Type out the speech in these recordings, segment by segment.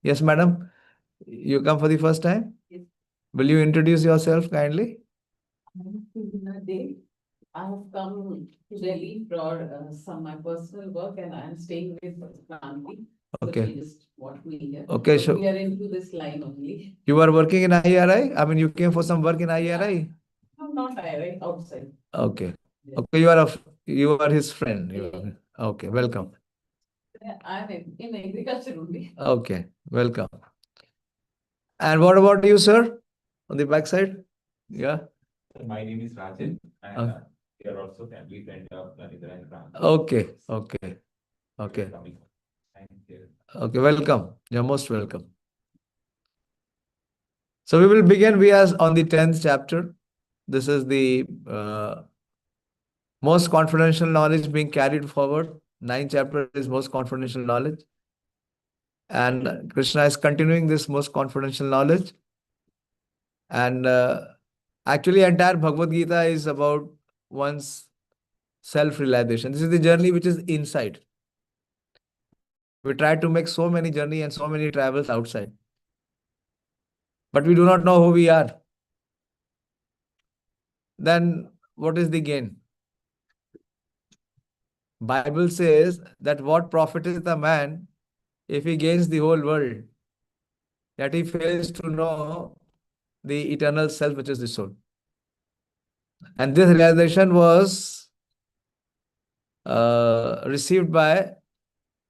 Yes, madam. You come for the first time? Yes. Will you introduce yourself kindly? I'm Sujana Dey. I have come to Delhi for some my personal work, and I'm staying with Kranti. So Okay. she just brought me here. Okay, So so we are into this line only. you are working in IRI? I mean, you came for some work in IRI? No, not I, right? Outside. Okay. Yes. Okay, you are his friend. Okay, welcome. I'm in agriculture only. Okay, welcome. And what about you, sir? On the backside? Yeah. My name is Rajan, and Uh, we are also family friend of Narendra and Ram. Okay, okay, okay, Coming. Thank you. okay, welcome. You're most welcome. So we will begin. We are on the 10th chapter. This is the most confidential knowledge being carried forward. Ninth chapter is most confidential knowledge. And Krishna is continuing this most confidential knowledge. And actually, entire Bhagavad Gita is about one's self-realization. This is the journey which is inside. We try to make so many journey and so many travels outside. But we do not know who we are. Then what is the gain? Bible says that what profiteth a man if he gains the whole world, that he fails to know the eternal self, which is the soul. And this realization was received by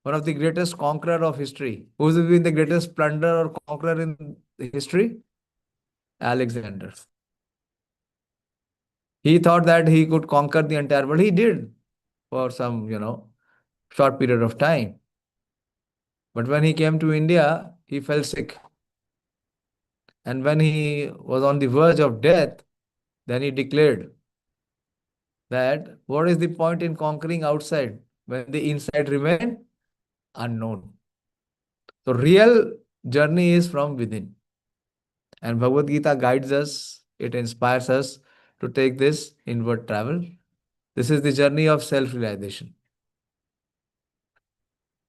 one of the greatest conqueror of history. Who's been the greatest plunderer or conqueror in history? Alexander. He thought that he could conquer the entire world. He did for some, short period of time. But when he came to India, he fell sick. And when he was on the verge of death, then he declared that what is the point in conquering outside when the inside remain unknown? So real journey is from within. And Bhagavad Gita guides us, it inspires us to take this inward travel. This is the journey of self-realization.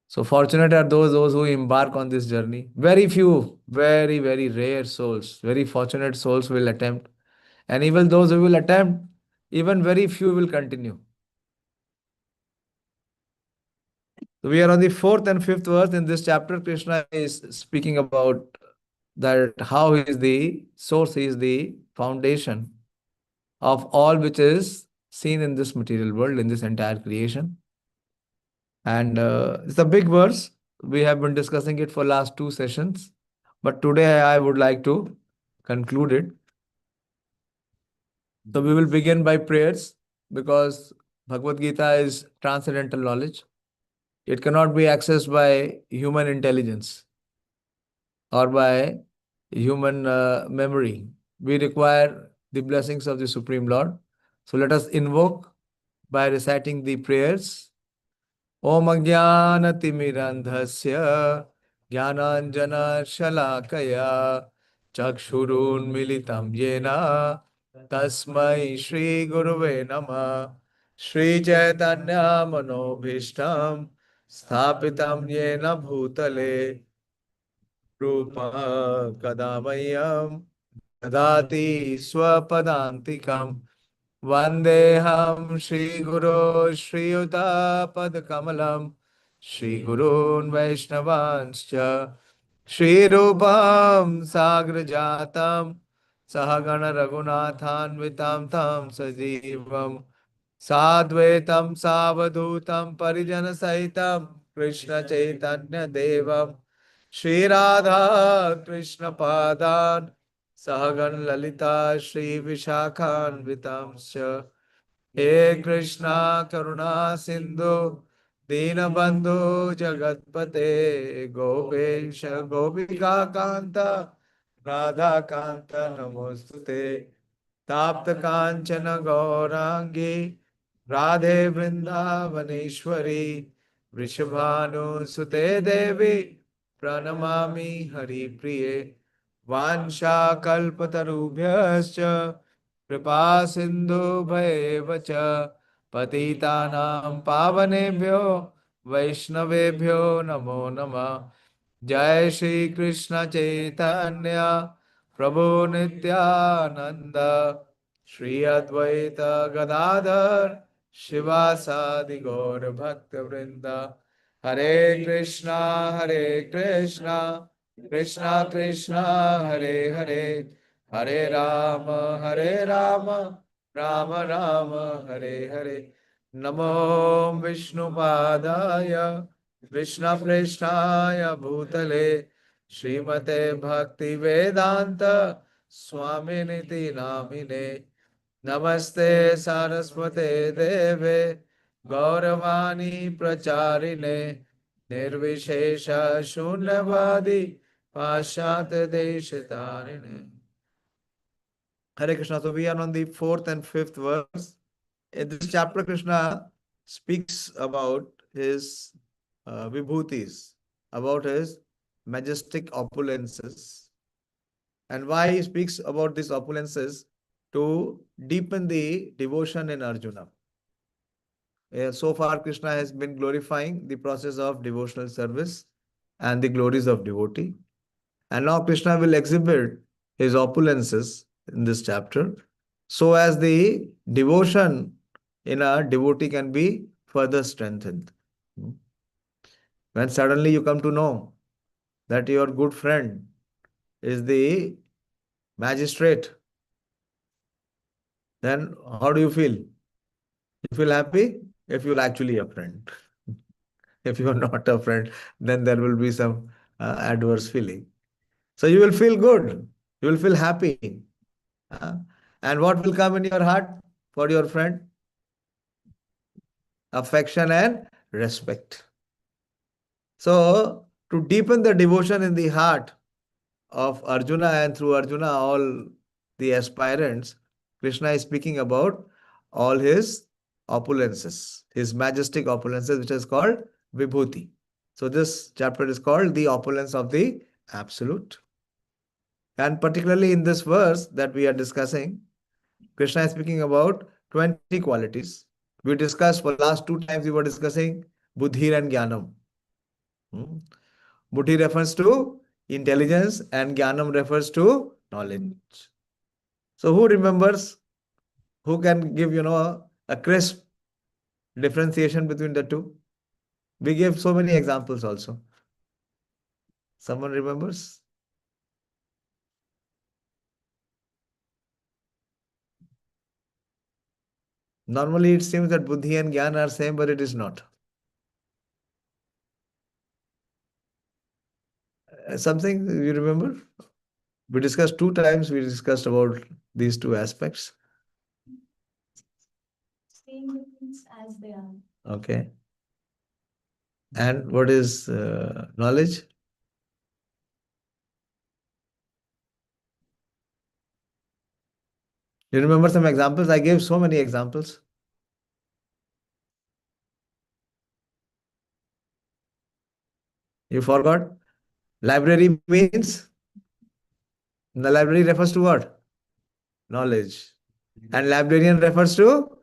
So fortunate are those who embark on this journey. Very few, very, very rare souls, very fortunate souls will attempt. And even those who will attempt, even very few will continue. So we are on the fourth and fifth verse in this chapter. Krishna is speaking about that how he is the source, he is the foundation of all which is seen in this material world, in this entire creation. And it's a big verse. We have been discussing it for last two sessions. But today I would like to conclude it. So we will begin by prayers because Bhagavad Gita is transcendental knowledge. It cannot be accessed by human intelligence or by human memory. We require the blessings of the Supreme Lord. So let us invoke by reciting the prayers. Om Ajnanatimidandhasya Jnananjana Shalakaya Chakshurun Militam Yena Tasmai Shri Guruve Namah Shri Chaitanya Manobhishtam Sthapitam Yena Bhutale Rupa Kadamayam Dadati Swapadantikam Vandeham Shri Guru Shri Yuta Padkamalam Shri Gurun Vaishnavanscha Shri Rupam Sagra Jatam Sahagana Raghunathanvitam Tam Sajivam Sadvaitam Savadutam Parijana Sahitam Krishna Chaitanya Devam Shri Radha Krishna Padan Sahagan Lalita Shri Vishakhan Vitamscha He Krishna Karuna Sindhu Dinabandhu Jagatpate Gopesha Gopika Kanta Radha Kanta Namostute Tapta Kanchana Gaurangi Radhe Vrindavaneshwari Vrishabhanu Sute Devi Pranamami Hari Priye Vansha Kalpatarubhyascha Kripa Sindhu Bhayevacha Patitanam Pavanebhyo Vaishnavebhyo Namo Namah Jai Shri Krishna Chaitanya Prabhu Nityananda Shri Advaita Gadadhar Shivasadi Gaur Bhakta Vrinda Hare Krishna Krishna Krishna Hare Hare Hare Rama Rama Rama Hare Hare Namo Vishnu Padaya Krishna Preshthaya Bhutale Srimate Bhakti Vedanta Swaminiti Namine Namaste Saraswate Deve Gauravani Pracharine Nirvishesha Shunyavadi Pashat Deshitarine. Hare Krishna. So we are on the fourth and fifth verse. In this chapter, Krishna speaks about his vibhutis, about his majestic opulences. And why he speaks about these opulences? To deepen the devotion in Arjuna. So far, Krishna has been glorifying the process of devotional service and the glories of devotee. And now Krishna will exhibit his opulences in this chapter so as the devotion in a devotee can be further strengthened. When suddenly you come to know that your good friend is the magistrate, then how do you feel? You feel happy if you're actually a friend. If you are not a friend, then there will be some adverse feeling. So you will feel good. You will feel happy. Uh, and what will come in your heart for your friend? Affection and respect. So, to deepen the devotion in the heart of Arjuna and through Arjuna, all the aspirants, Krishna is speaking about all his opulences, his majestic opulences, which is called Vibhuti. So, this chapter is called the opulence of the Absolute. And particularly in this verse that we are discussing, Krishna is speaking about 20 qualities. We discussed for last two times we were discussing Buddhi and Jnanam. Buddhi refers to intelligence and Jnanam refers to knowledge. So who remembers? Who can give, a crisp differentiation between the two? We gave so many examples also. Someone remembers? Normally it seems that Buddhi and Jnana are same, but it is not. Something you remember? We discussed two times, we discussed about these two aspects. Same things as they are. Okay. And what is knowledge? You remember some examples? I gave so many examples. You forgot? Library means the library refers to what? Knowledge. And librarian refers to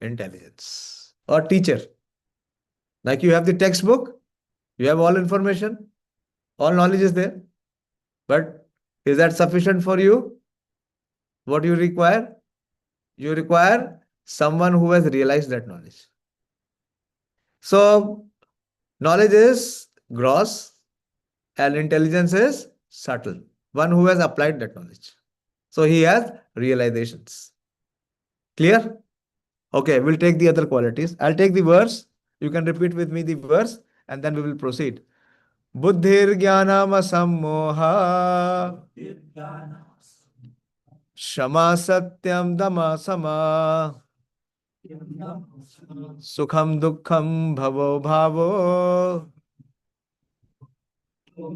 intelligence or teacher. Like you have the textbook, you have all information, all knowledge is there. But is that sufficient for you? What you require? You require someone who has realized that knowledge. So, knowledge is gross and intelligence is subtle. One who has applied that knowledge. So, he has realizations. Clear? Okay, we'll take the other qualities. I'll take the verse. You can repeat with me the verse and then we will proceed. Buddhir jnanam sammoha Shama satyam dama sama Sukham dukkham bhavo bhavo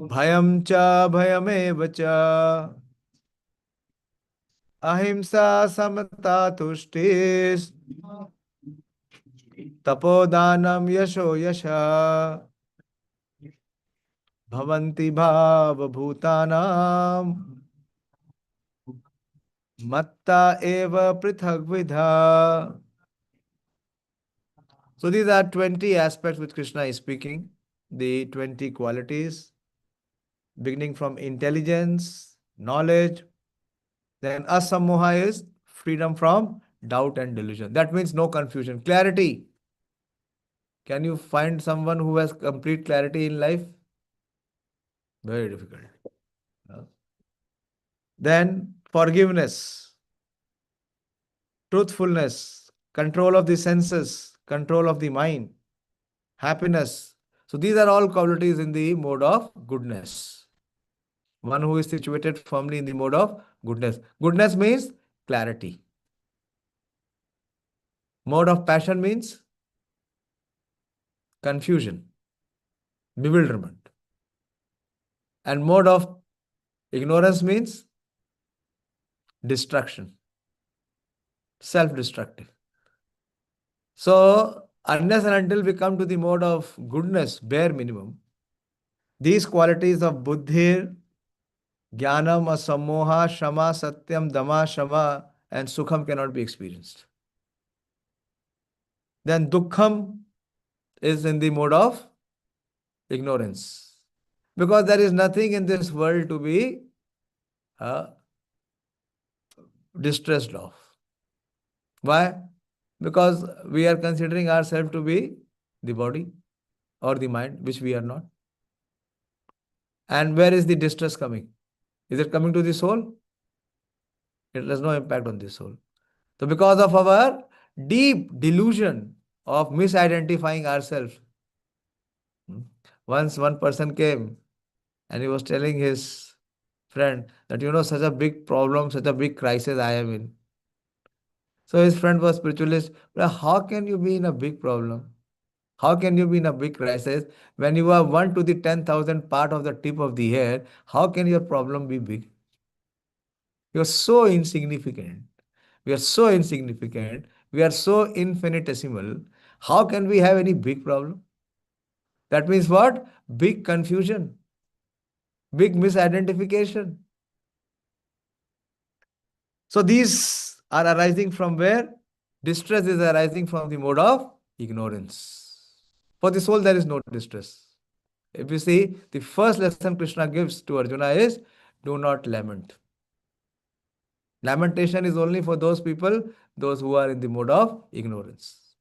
Bhayam cha bhayameva cha Ahimsa samata tushtis Tapodanam yasho yasha Bhavanti bhava bhutanam Matta eva prithag vidha. So these are 20 aspects which Krishna is speaking, the 20 qualities beginning from intelligence, knowledge. Then asammoha is freedom from doubt and delusion. That means no confusion. Clarity. Can you find someone who has complete clarity in life? Very difficult. Yeah. Then forgiveness, truthfulness, control of the senses, control of the mind, happiness. So these are all qualities in the mode of goodness. One who is situated firmly in the mode of goodness. Goodness means clarity. Mode of passion means confusion, bewilderment. And mode of ignorance means destruction, self destructive. So, unless and until we come to the mode of goodness, bare minimum, these qualities of buddhir, jnanam, asammoha, shama, satyam, dama, shama, and sukham cannot be experienced. Then dukkham is in the mode of ignorance. Because there is nothing in this world to be uh, distressed of. Why? Because we are considering ourselves to be the body or the mind, which we are not. And where is the distress coming? Is it coming to the soul? It has no impact on the soul. So, because of our deep delusion of misidentifying ourselves, once one person came and he was telling his friend that, such a big problem, such a big crisis I am in. So his friend was spiritualist. But how can you be in a big problem? How can you be in a big crisis when you are 1 to the 10,000 part of the tip of the hair? How can your problem be big? You are so insignificant. We are so insignificant. We are so infinitesimal. How can we have any big problem? That means what? Big confusion, big misidentification. So these are arising from where? Distress is arising from the mode of ignorance. For the soul, there is no distress. If you see, the first lesson Krishna gives to Arjuna is do not lament. Lamentation is only for those people, those who are in the mode of ignorance.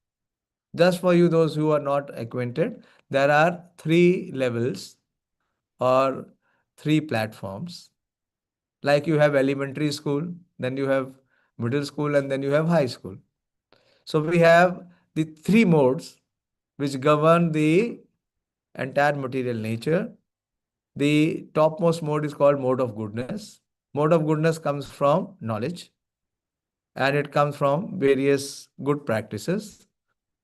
Just for you, those who are not acquainted, there are 3 levels or 3 platforms. Like you have elementary school, then you have middle school, and then you have high school. So we have the 3 modes which govern the entire material nature. The topmost mode is called mode of goodness. Mode of goodness comes from knowledge, and it comes from various good practices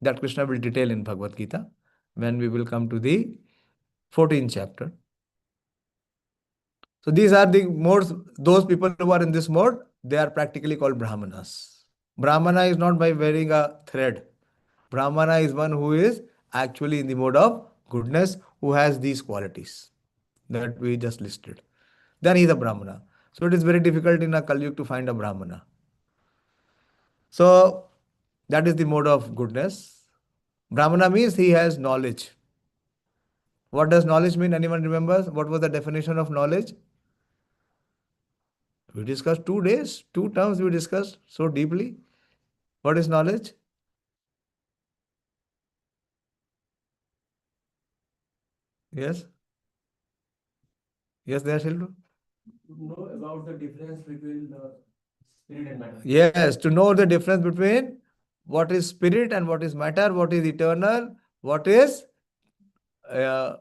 that Krishna will detail in Bhagavad Gita when we will come to the 14th chapter. So these are the modes. Those people who are in this mode, they are practically called Brahmanas. Brahmana is not by wearing a thread. Brahmana is one who is actually in the mode of goodness, who has these qualities that we just listed. Then he is a Brahmana. So it is very difficult in a Kali Yuga to find a Brahmana. So that is the mode of goodness. Brahmana means he has knowledge. What does knowledge mean? Anyone remembers? What was the definition of knowledge? We discussed 2 days, 2 terms we discussed so deeply. What is knowledge? Yes? Yes, there, children? Know about the difference between the spirit and matter. Yes, to know the difference between what is spirit and what is matter, what is eternal, what is uh,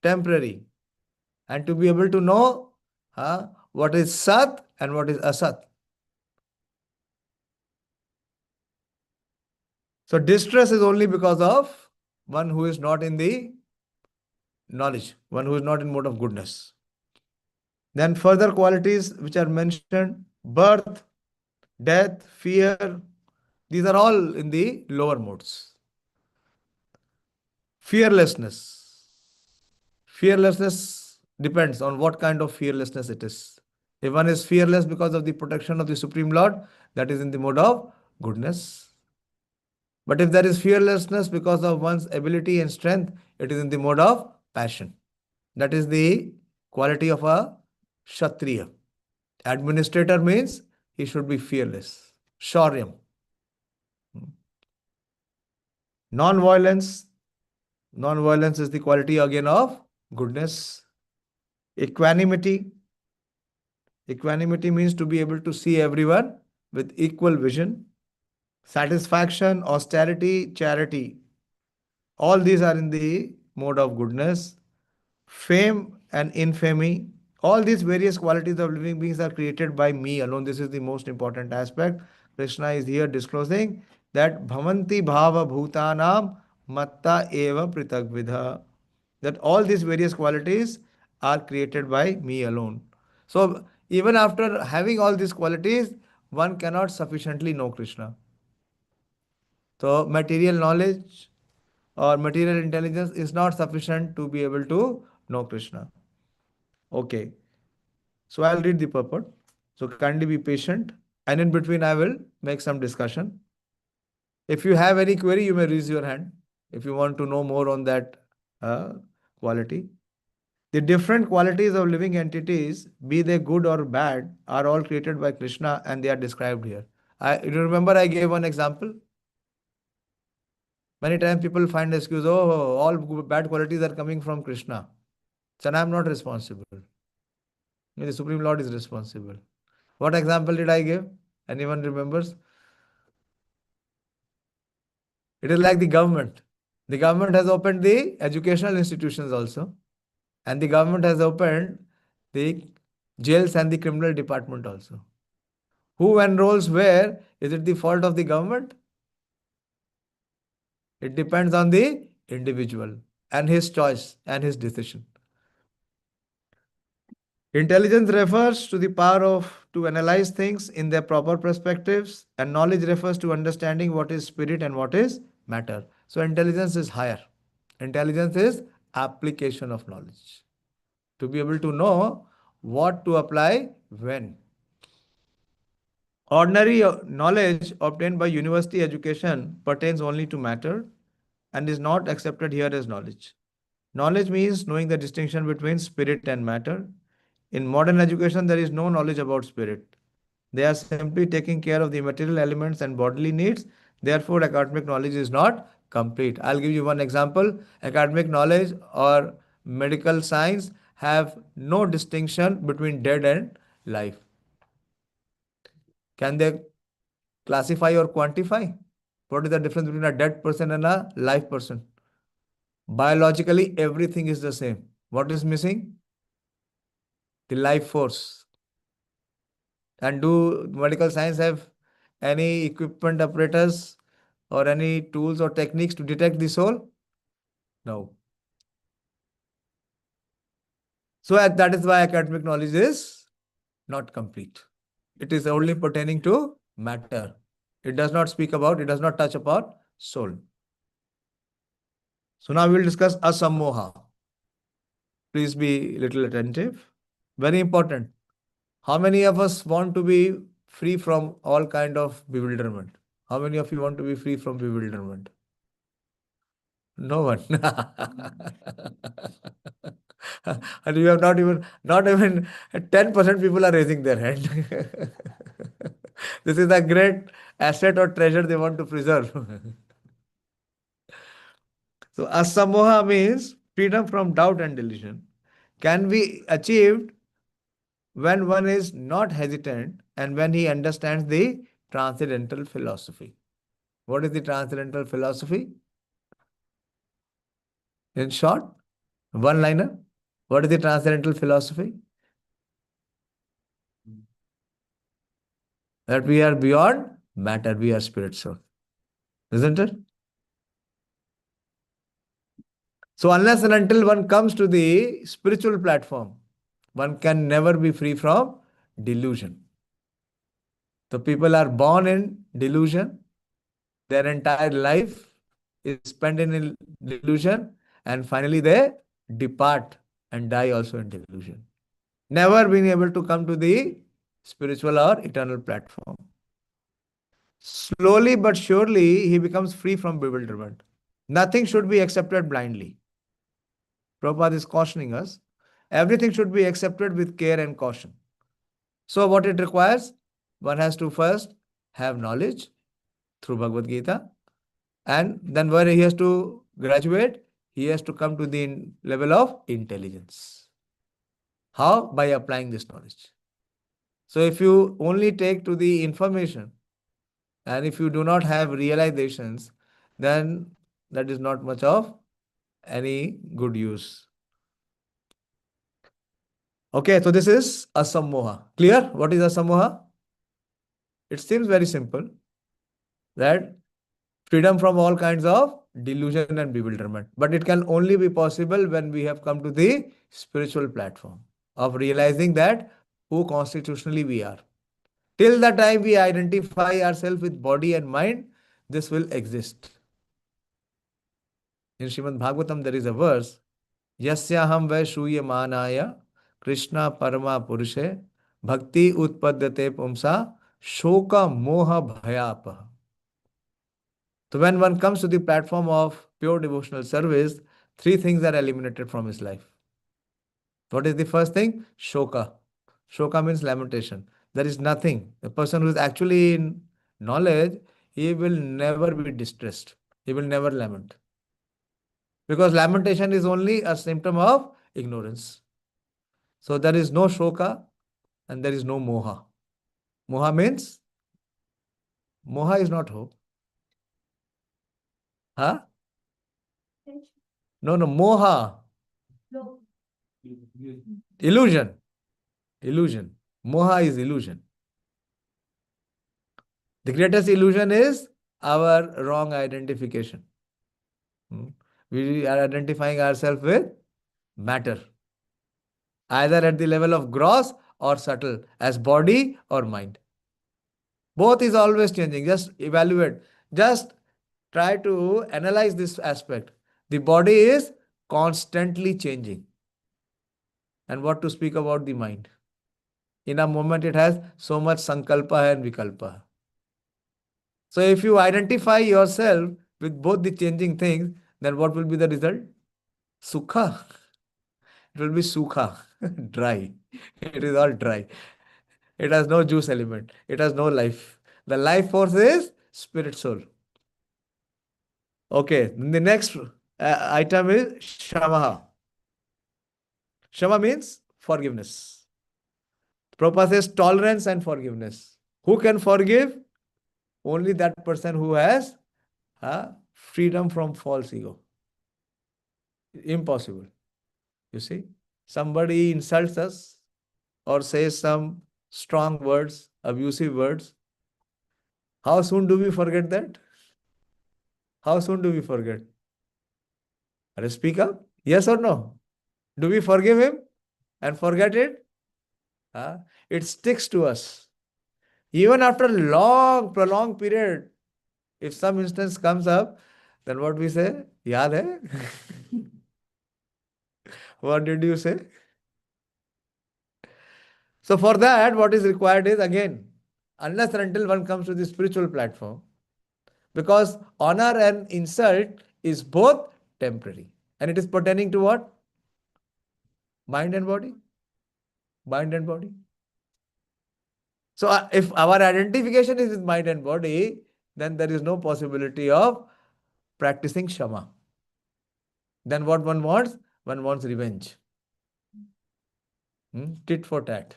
temporary, and to be able to know what is Sat and what is Asat. So distress is only because of one who is not in the knowledge, one who is not in mode of goodness. Then further qualities which are mentioned: birth, death, fear, these are all in the lower modes. Fearlessness. Fearlessness depends on what kind of fearlessness it is. If one is fearless because of the protection of the Supreme Lord, that is in the mode of goodness. But if there is fearlessness because of one's ability and strength, it is in the mode of passion. That is the quality of a Kshatriya. Administrator means he should be fearless. Shauryam. Non-violence. Non-violence is the quality again of goodness. Equanimity. Equanimity means to be able to see everyone with equal vision. Satisfaction, austerity, charity. All these are in the mode of goodness. Fame and infamy. All these various qualities of living beings are created by me alone. This is the most important aspect. Krishna is here disclosing that bhavanti bhava bhutanam matta eva pritagvidha. That all these various qualities are created by me alone. So even after having all these qualities, one cannot sufficiently know Krishna. So material knowledge or material intelligence is not sufficient to be able to know Krishna. Okay. So I'll read the purport. So kindly be patient. And in between, I will make some discussion. If you have any query, you may raise your hand if you want to know more on that quality. The different qualities of living entities, be they good or bad, are all created by Krishna and they are described here. You remember I gave one example? Many times people find excuse, oh, all bad qualities are coming from Krishna. So I am not responsible. The Supreme Lord is responsible. What example did I give? Anyone remembers? It is like the government. The government has opened the educational institutions also. And the government has opened the jails and the criminal department also. Who enrolls where? Is it the fault of the government? It depends on the individual and his choice and his decision. Intelligence refers to the power to analyze things in their proper perspectives, and knowledge refers to understanding what is spirit and what is matter. So intelligence is higher. Intelligence is application of knowledge. To be able to know what to apply when. Ordinary knowledge obtained by university education pertains only to matter and is not accepted here as knowledge. Knowledge means knowing the distinction between spirit and matter. In modern education, there is no knowledge about spirit. They are simply taking care of the material elements and bodily needs. Therefore, academic knowledge is not complete. I'll give you one example. Academic knowledge or medical science have no distinction between dead and life. Can they classify or quantify? What is the difference between a dead person and a live person? Biologically, everything is the same. What is missing? The life force. And do medical science have any equipment apparatus or any tools or techniques to detect the soul? No. So that is why academic knowledge is not complete. It is only pertaining to matter. It does not speak about, it does not touch upon soul. So now we will discuss asammoha. Please be little attentive. Very important. How many of us want to be free from all kind of bewilderment? How many of you want to be free from bewilderment? No one. And you have not even 10% people are raising their hand. This is a great asset or treasure they want to preserve. So asamoha means freedom from doubt and delusion. Can be achieved when one is not hesitant and when he understands the transcendental philosophy. What is the transcendental philosophy? In short, one liner. What is the transcendental philosophy? That we are beyond matter, we are spiritual. Isn't it? So unless and until one comes to the spiritual platform, one can never be free from delusion. So people are born in delusion. Their entire life is spent in delusion, and finally they depart and die also in delusion. Never being able to come to the spiritual or eternal platform. Slowly but surely he becomes free from bewilderment. Nothing should be accepted blindly. Prabhupada is cautioning us Everything should be accepted with care and caution. So, what it requires? One has to first have knowledge through Bhagavad Gita, and then where he has to graduate, he has to come to the level of intelligence. How? By applying this knowledge. So, if you only take to the information and if you do not have realizations, then that is not much of any good use. Okay, so this is asammoha. Clear? What is asammoha? It seems very simple, that freedom from all kinds of delusion and bewilderment. But it can only be possible when we have come to the spiritual platform of realizing that who constitutionally we are. Till the time we identify ourselves with body and mind, this will exist. In Srimad Bhagavatam, there is a verse, Yasyaham vai shuya manaya Krishna parama purushe bhakti utpadyate pumsa shoka moha bhayapah. So when one comes to the platform of pure devotional service, three things are eliminated from his life. What is the first thing? Shoka. Shoka means lamentation. There is nothing. The person who is actually in knowledge, he will never be distressed. He will never lament. Because lamentation is only a symptom of ignorance. So there is no shoka and there is no moha. Moha means? Moha is not hope. Huh? No, moha. No. Illusion. Illusion. Moha is illusion. The greatest illusion is our wrong identification. We are identifying ourselves with matter, either at the level of gross or subtle, as body or mind. Both is always changing. Just evaluate. Just try to analyze this aspect. The body is constantly changing. And what to speak about the mind? In a moment, it has so much sankalpa and vikalpa. So if you identify yourself with both the changing things, then what will be the result? Sukha. It will be sukha, dry. It is all dry. It has no juice element. It has no life. The life force is spirit soul. Okay, the next item is shamaha. Shama means forgiveness. Prabhupada says tolerance and forgiveness. Who can forgive? Only that person who has freedom from false ego. Impossible. You see, somebody insults us or says some strong words, abusive words. How soon do we forget that? How soon do we forget? Speak up. Yes or no? Do we forgive him and forget it? It sticks to us. Even after a long, prolonged period, if some instance comes up, then what we say? Yaad hai? What did you say? So for that, what is required is, again, unless and until one comes to the spiritual platform, because honor and insult is both temporary. And it is pertaining to what? Mind and body. Mind and body. So if our identification is with mind and body, then there is no possibility of practicing Shama. Then what one wants? One wants revenge. Tit for tat.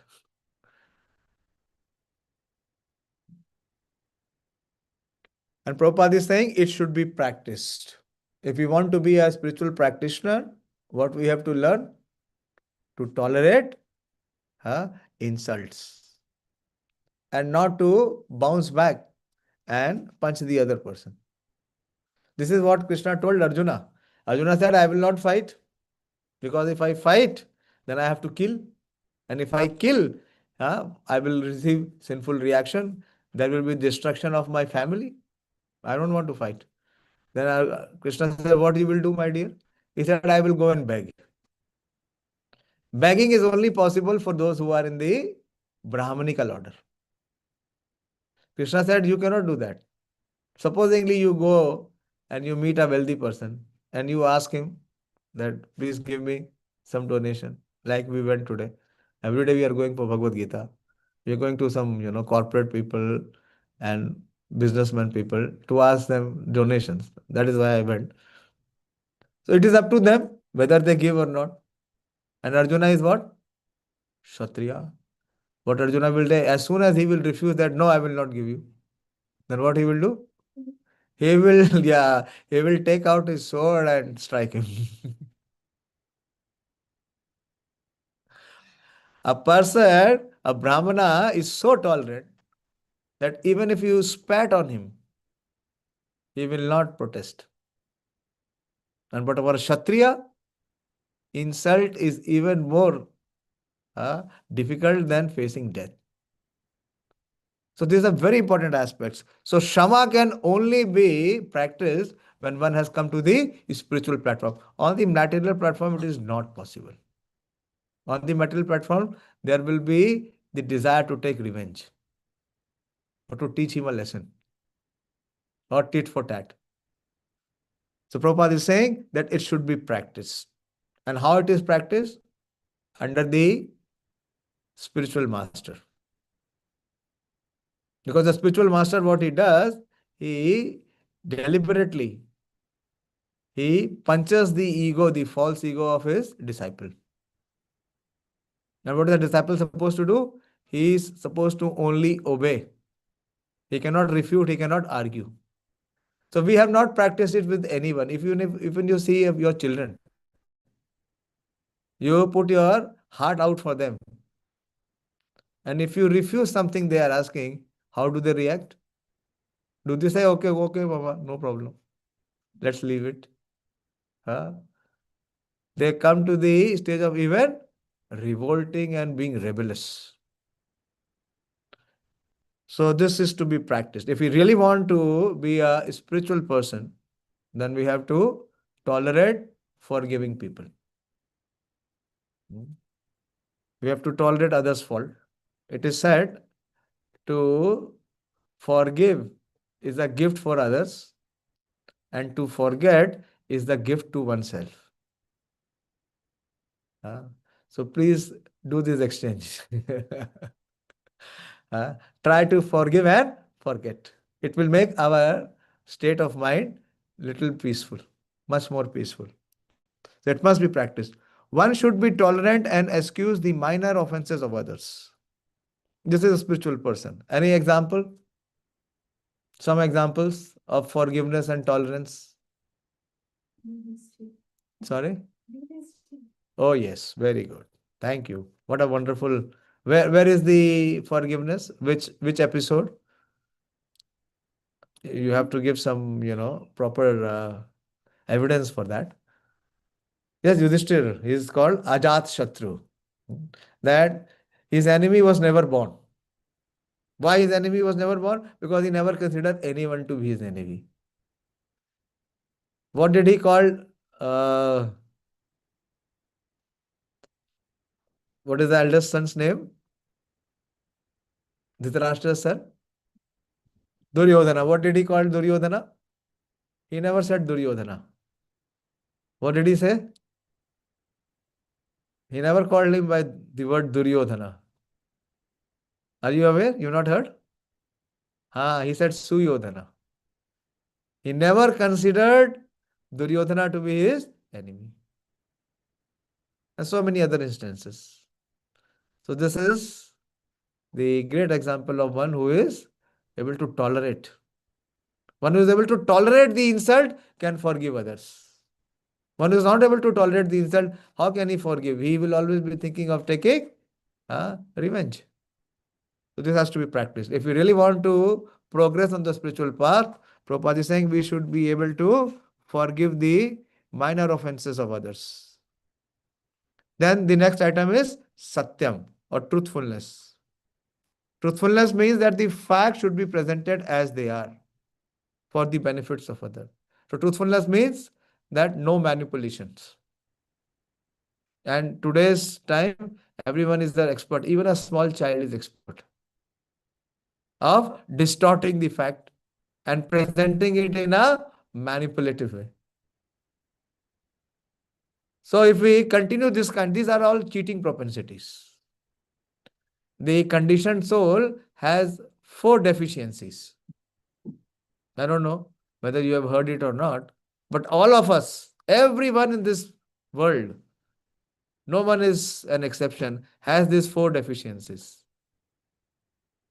And Prabhupada is saying it should be practiced. If we want to be a spiritual practitioner, what we have to learn? To tolerate insults. And not to bounce back and punch the other person. This is what Krishna told Arjuna. Arjuna said, I will not fight. Because if I fight, then I have to kill. And if I kill, I will receive sinful reaction. There will be destruction of my family. I don't want to fight. Then Krishna said, what you will do, my dear? He said, I will go and beg. Begging is only possible for those who are in the Brahmanical order. Krishna said, you cannot do that. Supposingly you go and you meet a wealthy person and you ask him that, please give me some donation. like we went today. Every day we are going for Bhagavad Gita. We are going to some, corporate people and businessmen people to ask them donations. That is why I went. So it is up to them whether they give or not. And Arjuna is what? Kshatriya. What Arjuna will do, as soon as he will refuse that, no, I will not give you. Then what he will do? He will, yeah, he will take out his sword and strike him. A person, a Brahmana, is so tolerant that even if you spat on him, he will not protest. And but our Kshatriya, insult is even more difficult than facing death. So these are very important aspects. So Shama can only be practiced when one has come to the spiritual platform. On the material platform, it is not possible. On the material platform, there will be the desire to take revenge or to teach him a lesson or tit for tat. So Prabhupada is saying that it should be practiced. And how it is practiced? Under the spiritual master. Because the spiritual master, what he does, he deliberately, he punches the ego, the false ego of his disciple. And what is the disciple supposed to do? He is supposed to only obey. He cannot refute, he cannot argue. So we have not practiced it with anyone. Even you see your children, you put your heart out for them. And if you refuse something they are asking, how do they react? Do they say, okay, Baba, no problem. Let's leave it. They come to the stage of even revolting and being rebellious. So this is to be practiced. If we really want to be a spiritual person, then we have to tolerate forgiving people. We have to tolerate others' fault. It is said to forgive is a gift for others, and to forget is the gift to oneself. So please do this exchange. Try to forgive and forget. It will make our state of mind little peaceful, much more peaceful. That must be practiced. One should be tolerant and excuse the minor offenses of others. This is a spiritual person. Any example? Some examples of forgiveness and tolerance? Sorry? Oh, yes, very good. Thank you. What a wonderful. Where is the forgiveness? Which episode? You have to give some, proper evidence for that. Yes, Yudhishthir, he is called Ajat Shatru. That his enemy was never born. Why his enemy was never born? Because he never considered anyone to be his enemy. What did he call? What is the eldest son's name? Dhritarashtra's son? Duryodhana. What did he call Duryodhana? He never said Duryodhana. What did he say? He never called him by the word Duryodhana. Are you aware? You not heard? He said Suyodhana. He never considered Duryodhana to be his enemy. And so many other instances. So this is the great example of one who is able to tolerate. One who is able to tolerate the insult can forgive others. One who is not able to tolerate the insult, how can he forgive? He will always be thinking of taking revenge. So this has to be practiced. If we really want to progress on the spiritual path, Prabhupada is saying we should be able to forgive the minor offenses of others. Then the next item is Satyam or truthfulness. Truthfulness means that the facts should be presented as they are for the benefits of others. So truthfulness means that no manipulations. And today's time, everyone is the expert. Even a small child is expert of distorting the fact and presenting it in a manipulative way. So if we continue this kind, these are all cheating propensities. The conditioned soul has 4 deficiencies. I don't know whether you have heard it or not, but all of us, everyone in this world, no one is an exception, has these 4 deficiencies.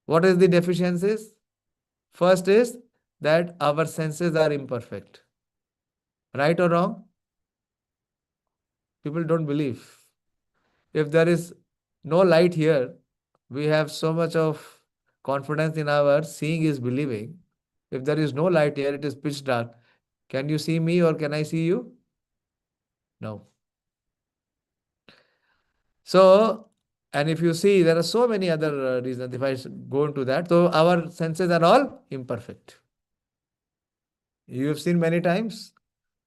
What is the deficiencies? First is that our senses are imperfect. Right or wrong? People don't believe. If there is no light here, we have so much of confidence in our seeing is believing. If there is no light here, it is pitch dark. Can you see me or can I see you? No. So, and if you see, there are so many other reasons. If I go into that, so our senses are all imperfect. You have seen many times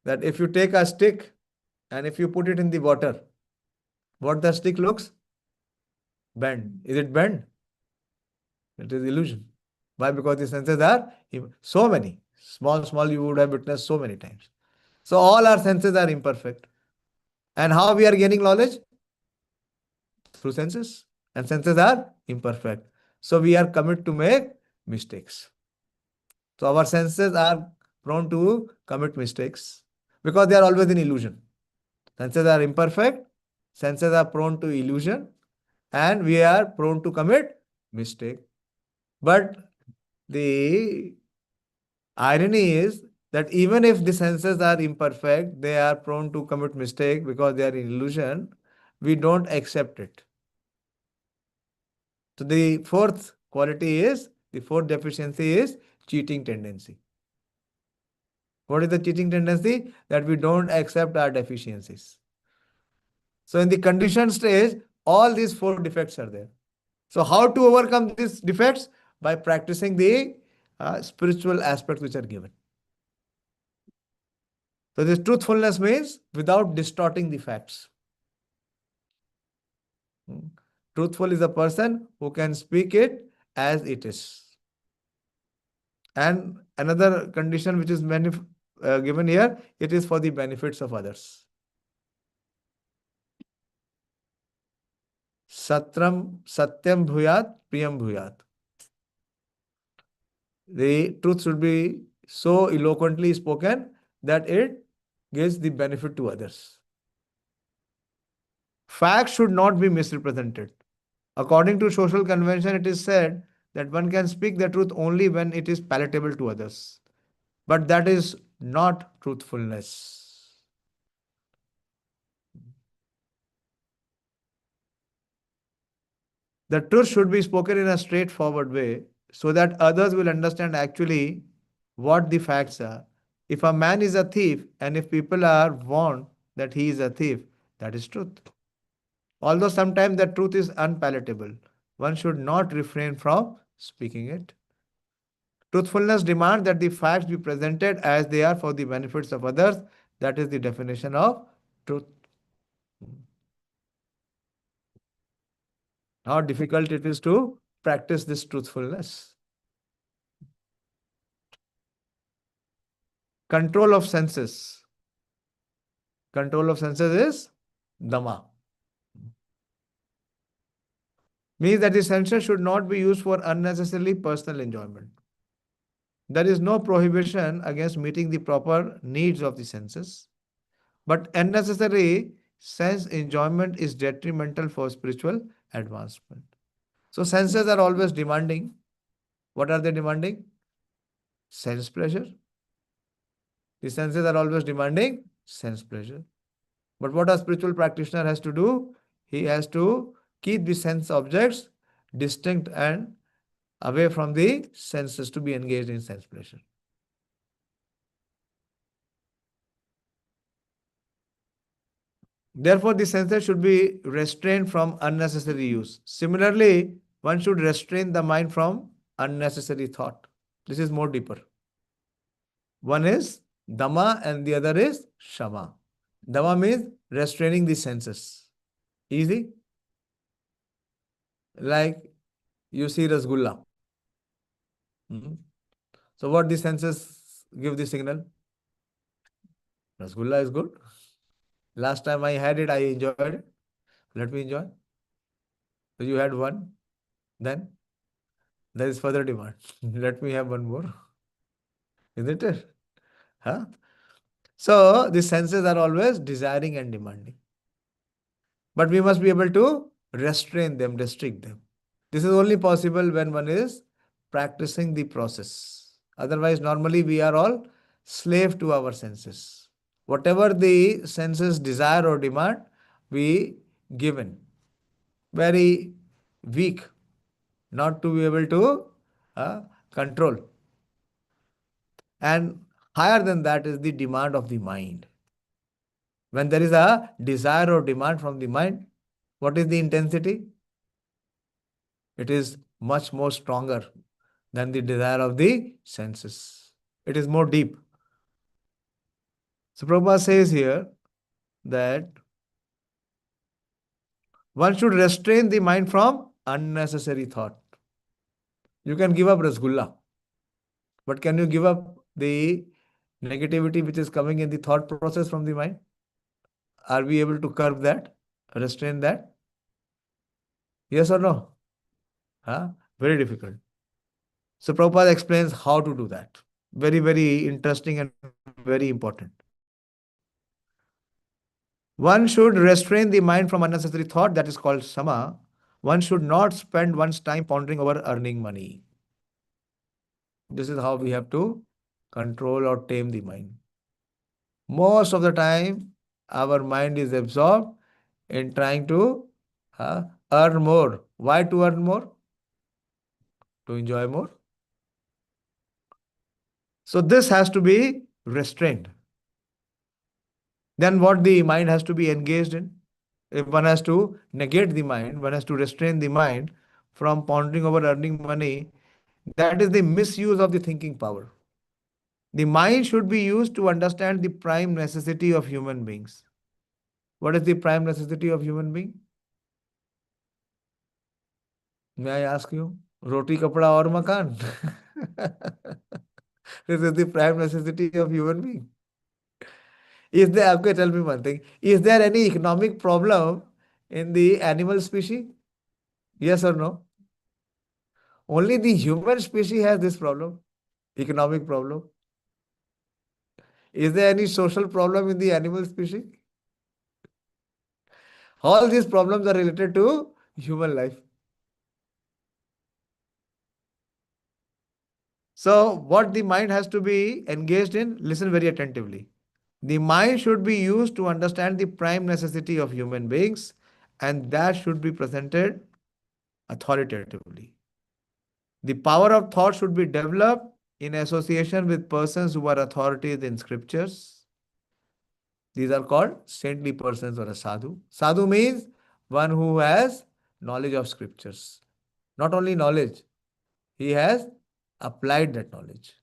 that if you take a stick and if you put it in the water, what the stick looks? Bend. Is it bend? It is illusion. Why? Because the senses are so many. Small, you would have witnessed so many times. So all our senses are imperfect. And how we are gaining knowledge? Through senses. And senses are imperfect. So we are committed to make mistakes. So our senses are prone to commit mistakes because they are always in illusion. Senses are imperfect, senses are prone to illusion, and we are prone to commit mistake. But the irony is that even if the senses are imperfect, they are prone to commit mistake because they are in illusion, we don't accept it. So the fourth deficiency is cheating tendency. What is the cheating tendency? That we don't accept our deficiencies. So in the conditioned stage, all these 4 defects are there. So how to overcome these defects? By practicing the spiritual aspects which are given. So this truthfulness means without distorting the facts. Truthful is a person who can speak it as it is. And another condition which is given here, it is for the benefits of others. Satyam bhuyat, priyam bhuyat. The truth should be so eloquently spoken that it gives the benefit to others. Facts should not be misrepresented. According to social convention, it is said that one can speak the truth only when it is palatable to others. But that is not truthfulness. The truth should be spoken in a straightforward way so that others will understand actually what the facts are. If a man is a thief and if people are warned that he is a thief, that is truth. Although sometimes the truth is unpalatable, one should not refrain from speaking it. Truthfulness demands that the facts be presented as they are for the benefits of others. That is the definition of truth. How difficult it is to practice this truthfulness. Control of senses. Control of senses is Dhamma. Means that the senses should not be used for unnecessarily personal enjoyment. There is no prohibition against meeting the proper needs of the senses, but unnecessary sense enjoyment is detrimental for spiritual advancement. So senses are always demanding. What are they demanding? Sense pleasure. The senses are always demanding sense pleasure. But what a spiritual practitioner has to do? He has to keep the sense objects distinct and away from the senses to be engaged in sense pleasure. Therefore, the senses should be restrained from unnecessary use. Similarly, one should restrain the mind from unnecessary thought. This is more deeper. One is Dhamma and the other is Shama. Dhamma means restraining the senses. Easy? Like you see Rasgulla. So what the senses give the signal? Rasgulla is good. Last time I had it, I enjoyed it. Let me enjoy. So you had one, then there is further demand. Let me have one more. Isn't it? Huh? So the senses are always desiring and demanding. But we must be able to restrain them, restrict them. This is only possible when one is practicing the process. Otherwise, normally we are all slave to our senses. Whatever the senses desire or demand, we give in. Very weak, not to be able to control. And higher than that is the demand of the mind. When there is a desire or demand from the mind, what is the intensity? It is much more stronger than the desire of the senses. It is more deep. So Prabhupada says here that one should restrain the mind from unnecessary thought. You can give up Rasgulla, but can you give up the negativity which is coming in the thought process from the mind? Are we able to curb that, restrain that? Yes or no? Huh? Very difficult. So Prabhupada explains how to do that. Very, very interesting and very important. One should restrain the mind from unnecessary thought, that is called sama. One should not spend one's time pondering over earning money. This is how we have to control or tame the mind. Most of the time, our mind is absorbed in trying to earn more. Why to earn more? To enjoy more. So this has to be restrained. Then what the mind has to be engaged in? If one has to negate the mind, one has to restrain the mind from pondering over earning money, that is the misuse of the thinking power. The mind should be used to understand the prime necessity of human beings. What is the prime necessity of human being? May I ask you? Roti, kapda aur makan. This is the prime necessity of human being. Is there, okay, tell me one thing. Is there any economic problem in the animal species? Yes or no? Only the human species has this problem, economic problem. Is there any social problem in the animal species? All these problems are related to human life. So, what the mind has to be engaged in, listen very attentively. The mind should be used to understand the prime necessity of human beings, and that should be presented authoritatively. The power of thought should be developed in association with persons who are authorities in scriptures. These are called saintly persons or a sadhu. Sadhu means one who has knowledge of scriptures. Not only knowledge, he has applied that knowledge.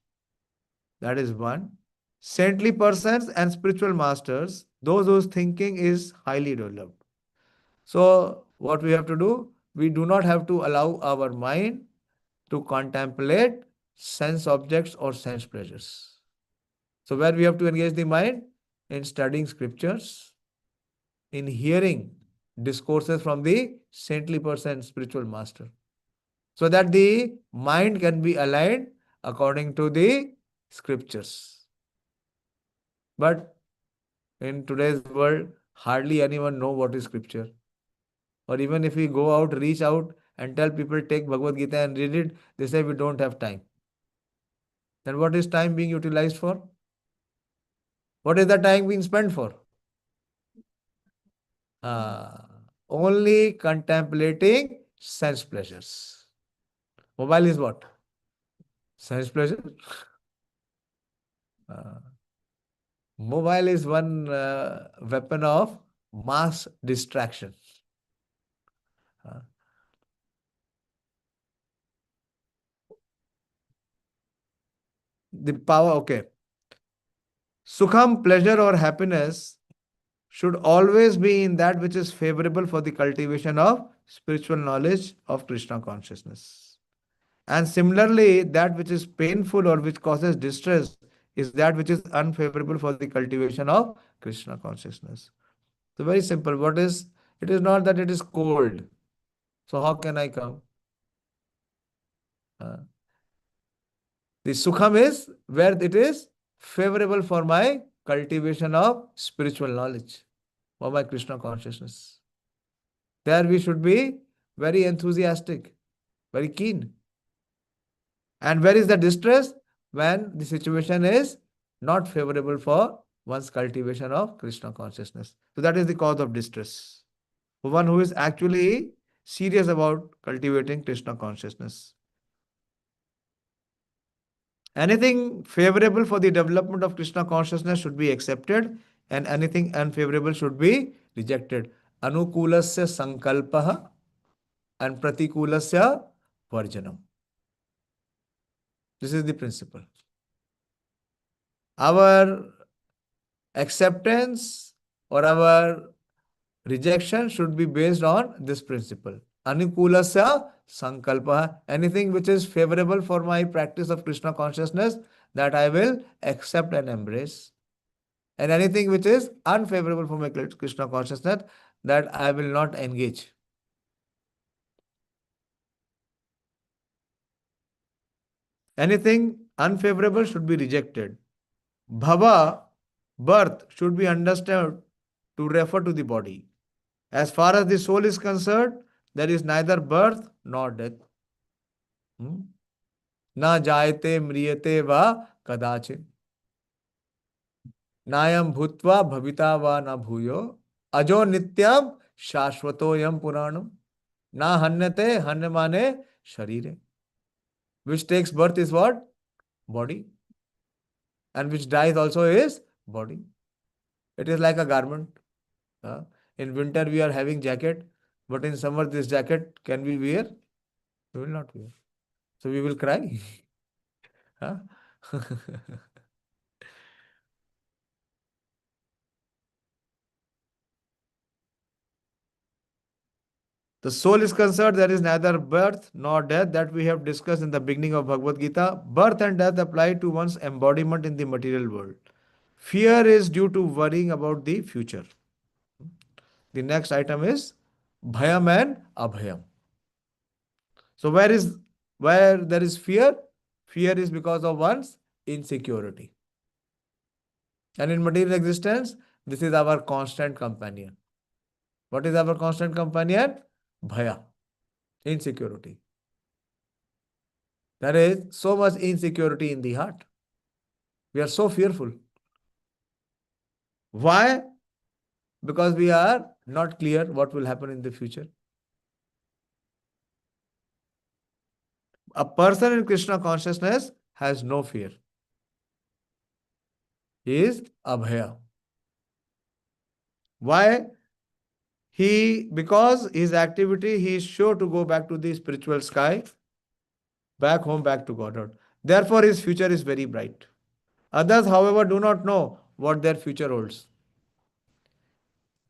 That is one. Saintly persons and spiritual masters, those whose thinking is highly developed. So, what we have to do? We do not have to allow our mind to contemplate sense objects or sense pleasures. So, where we have to engage the mind? In studying scriptures, in hearing discourses from the saintly person, spiritual master, so that the mind can be aligned according to the scriptures. But in today's world, hardly anyone know what is scripture. Or even if we go out, reach out and tell people take Bhagavad Gita and read it, they say we don't have time. Then what is time being utilized for? What is the time being spent for? Only contemplating sense pleasures. Mobile is what? Sense pleasure. Mobile is one weapon of mass distraction. The power, okay. Sukham, pleasure or happiness should always be in that which is favorable for the cultivation of spiritual knowledge of Krishna consciousness. And similarly, that which is painful or which causes distress is that which is unfavorable for the cultivation of Krishna consciousness. So very simple. It is not that it is cold. So how can I come? Uh, the Sukham is where it is favorable for my cultivation of spiritual knowledge, for my Krishna consciousness. There we should be very enthusiastic, very keen. And where is the distress? When the situation is not favorable for one's cultivation of Krishna consciousness. So that is the cause of distress. For one who is actually serious about cultivating Krishna consciousness. Anything favorable for the development of Krishna consciousness should be accepted, and anything unfavorable should be rejected. Anukulasya sankalpaha and pratikulasya varjanam. This is the principle. Our acceptance or our rejection should be based on this principle. Anukulasya sankalpa. Anything which is favorable for my practice of Krishna consciousness, that I will accept and embrace. And anything which is unfavorable for my Krishna consciousness, that I will not engage. Anything unfavorable should be rejected. Bhava, birth, should be understood to refer to the body. As far as the soul is concerned, there is neither birth nor death. Na jayate mriyate va kadachit. Nayam bhutva bhavita va na bhuyo. Ajo nityam shashvatoyam puranam. Na hanyate hanyamane sharire. Which takes birth is what? Body. And which dies also is body. It is like a garment. In winter we are having jacket, but in summer this jacket can we wear? We will not wear. So we will cry. Huh? The soul is concerned, there is neither birth nor death, that we have discussed in the beginning of Bhagavad Gita. Birth and death apply to one's embodiment in the material world. Fear is due to worrying about the future. The next item is Bhayam and Abhayam. So where there is fear? Fear is because of one's insecurity. And in material existence, this is our constant companion. What is our constant companion? Bhaya, insecurity. There is so much insecurity in the heart. We are so fearful. Why? Because we are not clear what will happen in the future. A person in Krishna consciousness has no fear. He is Abhaya. Why? Because his activity, he is sure to go back to the spiritual sky, back home, back to Godhead. Therefore, his future is very bright. Others, however, do not know what their future holds.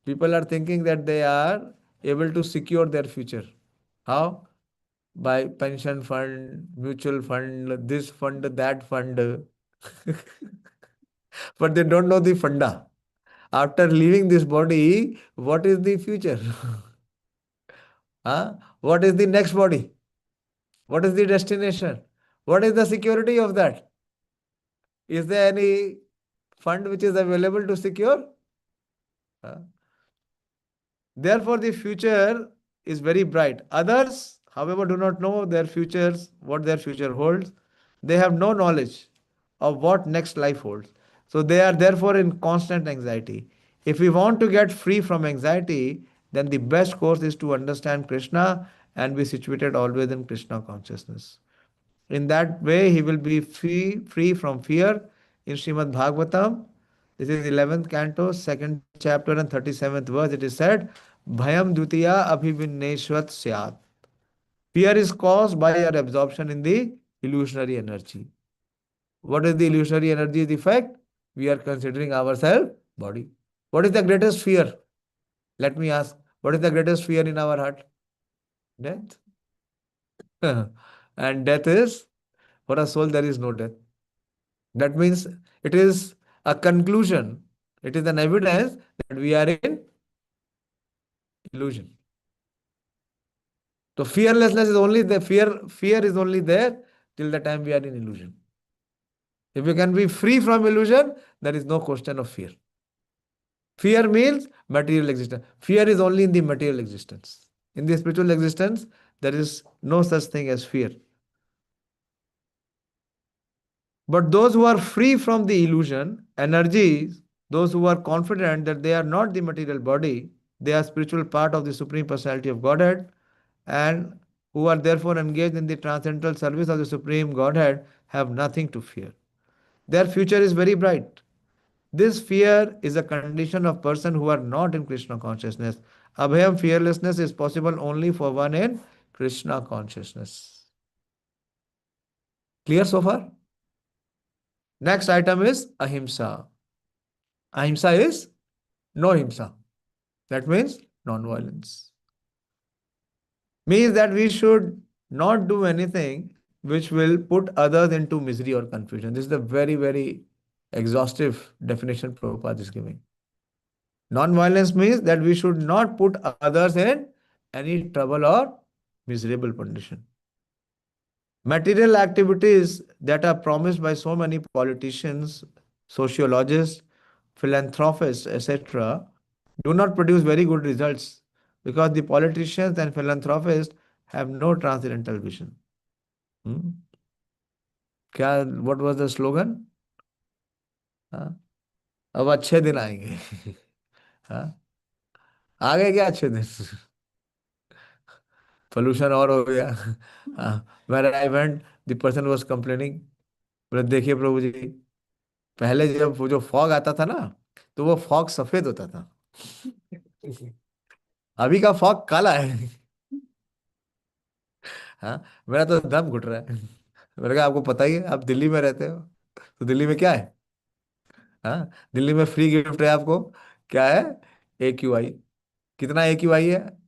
People are thinking that they are able to secure their future. How? By pension fund, mutual fund, this fund, that fund. But they don't know the funda. After leaving this body, what is the future? What is the next body? What is the destination? What is the security of that? Is there any fund which is available to secure? Therefore, the future is very bright. Others, however, do not know their futures, what their future holds. They have no knowledge of what next life holds. So they are therefore in constant anxiety. If we want to get free from anxiety, then the best course is to understand Krishna and be situated always in Krishna consciousness. In that way, he will be free from fear. In Srimad Bhagavatam, this is 11th canto, 2nd chapter and 37th verse, it is said, Bhayam dutiya abhivinneshvat syat. Fear is caused by your absorption in the illusionary energy. What is the illusionary energy's effect? We are considering ourselves body. What is the greatest fear? Let me ask, what is the greatest fear in our heart? Death. And death is, for a soul, there is no death. That means it is a conclusion. It is an evidence that we are in illusion. So fearlessness is only the fear is only there till the time we are in illusion. If you can be free from illusion, there is no question of fear. Fear means material existence. Fear is only in the material existence. In the spiritual existence, there is no such thing as fear. But those who are free from the illusion, energies, those who are confident that they are not the material body, they are spiritual part of the Supreme Personality of Godhead, and who are therefore engaged in the transcendental service of the Supreme Godhead, have nothing to fear. Their future is very bright. This fear is a condition of person who are not in Krishna consciousness. Abhayam, fearlessness, is possible only for one in Krishna consciousness. Clear so far? Next item is ahimsa. Ahimsa is no himsa. That means non-violence. Means that we should not do anything which will put others into misery or confusion. This is the very, very exhaustive definition Prabhupada is giving. Non-violence means that we should not put others in any trouble or miserable condition. Material activities that are promised by so many politicians, sociologists, philanthropists, etc., do not produce very good results because the politicians and philanthropists have no transcendental vision. What was the slogan? अब अच्छे दिन आएंगे. आ गए क्या अच्छे दिन? Pollution और हो गया. When I went, the person was complaining. बोले देखिए प्रभु जी, पहले जब वो जो फॉग आता था ना, तो वो फॉग सफेद होता था. अभी का फॉग काला है. हाँ, मेरा तो दम घुट रहा है. मैंने कहा आपको पता ही है, आप दिल्ली में रहते हो, तो दिल्ली में क्या है? हाँ, दिल्ली में फ्री गिफ्ट है आपको. क्या है? AQI. कितना AQI है?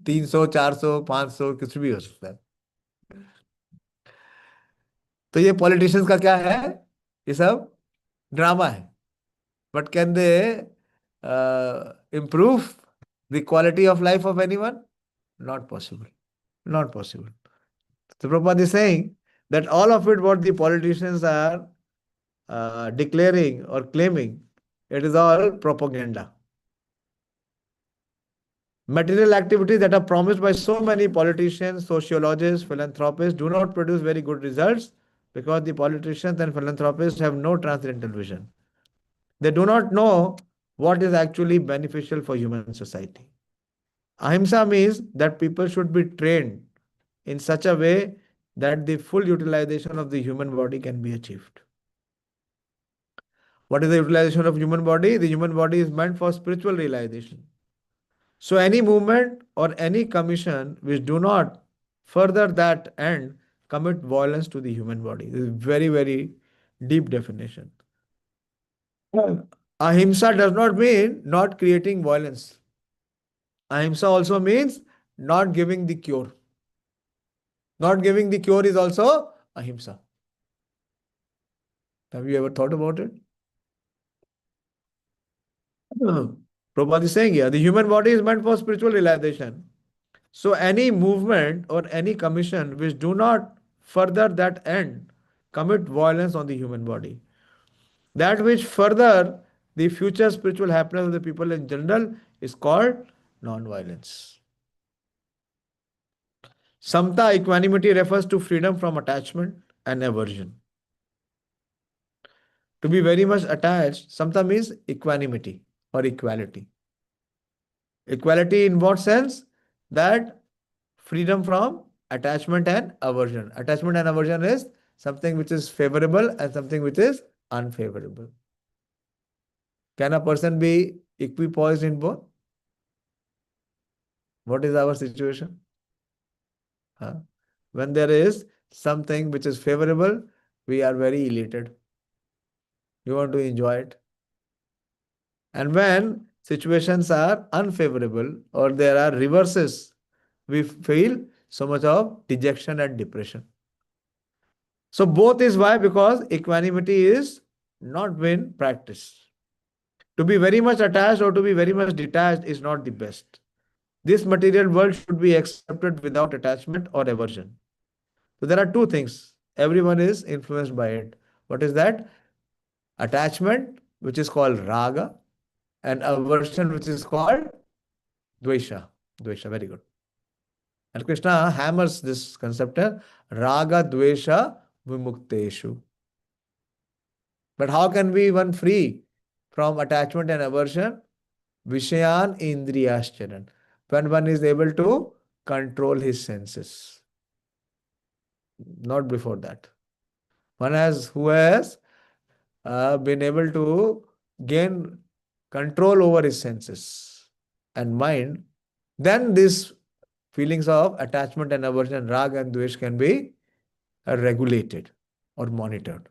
300, 400, 500, कुछ भी हो सकता है. तो ये पॉलिटिशियंस का क्या है? ये सब ड्रामा है. But can they improve the quality of life of anyone? Not possible. Not possible. So Prabhupada is saying that all of it what the politicians are declaring or claiming, it is all propaganda. Material activities that are promised by so many politicians, sociologists, philanthropists do not produce very good results because the politicians and philanthropists have no transcendental vision. They do not know what is actually beneficial for human society. Ahimsa means that people should be trained in such a way that the full utilization of the human body can be achieved. What is the utilization of human body? The human body is meant for spiritual realization. So any movement or any commission which do not further that end commit violence to the human body. This is very, very deep definition. Ahimsa does not mean not creating violence. Ahimsa also means not giving the cure. Not giving the cure is also ahimsa. Have you ever thought about it? Prabhupada is saying here, the human body is meant for spiritual realization. So any movement or any commission which do not further that end commit violence on the human body. That which further the future spiritual happiness of the people in general is called non-violence. Samta, equanimity, refers to freedom from attachment and aversion. To be very much attached, samta means equanimity or equality. Equality in what sense? That freedom from attachment and aversion. Attachment and aversion is something which is favorable and something which is unfavorable. Can a person be equipoised in both? What is our situation? When there is something which is favorable, we are very elated. We want to enjoy it. And when situations are unfavorable or there are reverses, we feel so much of dejection and depression. So both is why, because equanimity is not been practiced. To be very much attached or to be very much detached is not the best. This material world should be accepted without attachment or aversion. So there are two things. Everyone is influenced by it. What is that? Attachment, which is called raga, and aversion, which is called dvesha. Dvesha, very good. And Krishna hammers this concept here, raga dvesha vimukteshu. But how can we one free from attachment and aversion? Vishayan indriyascharan. When one is able to control his senses. Not before that. Who has been able to gain control over his senses and mind, then these feelings of attachment and aversion, rag and dvesh can be regulated or monitored.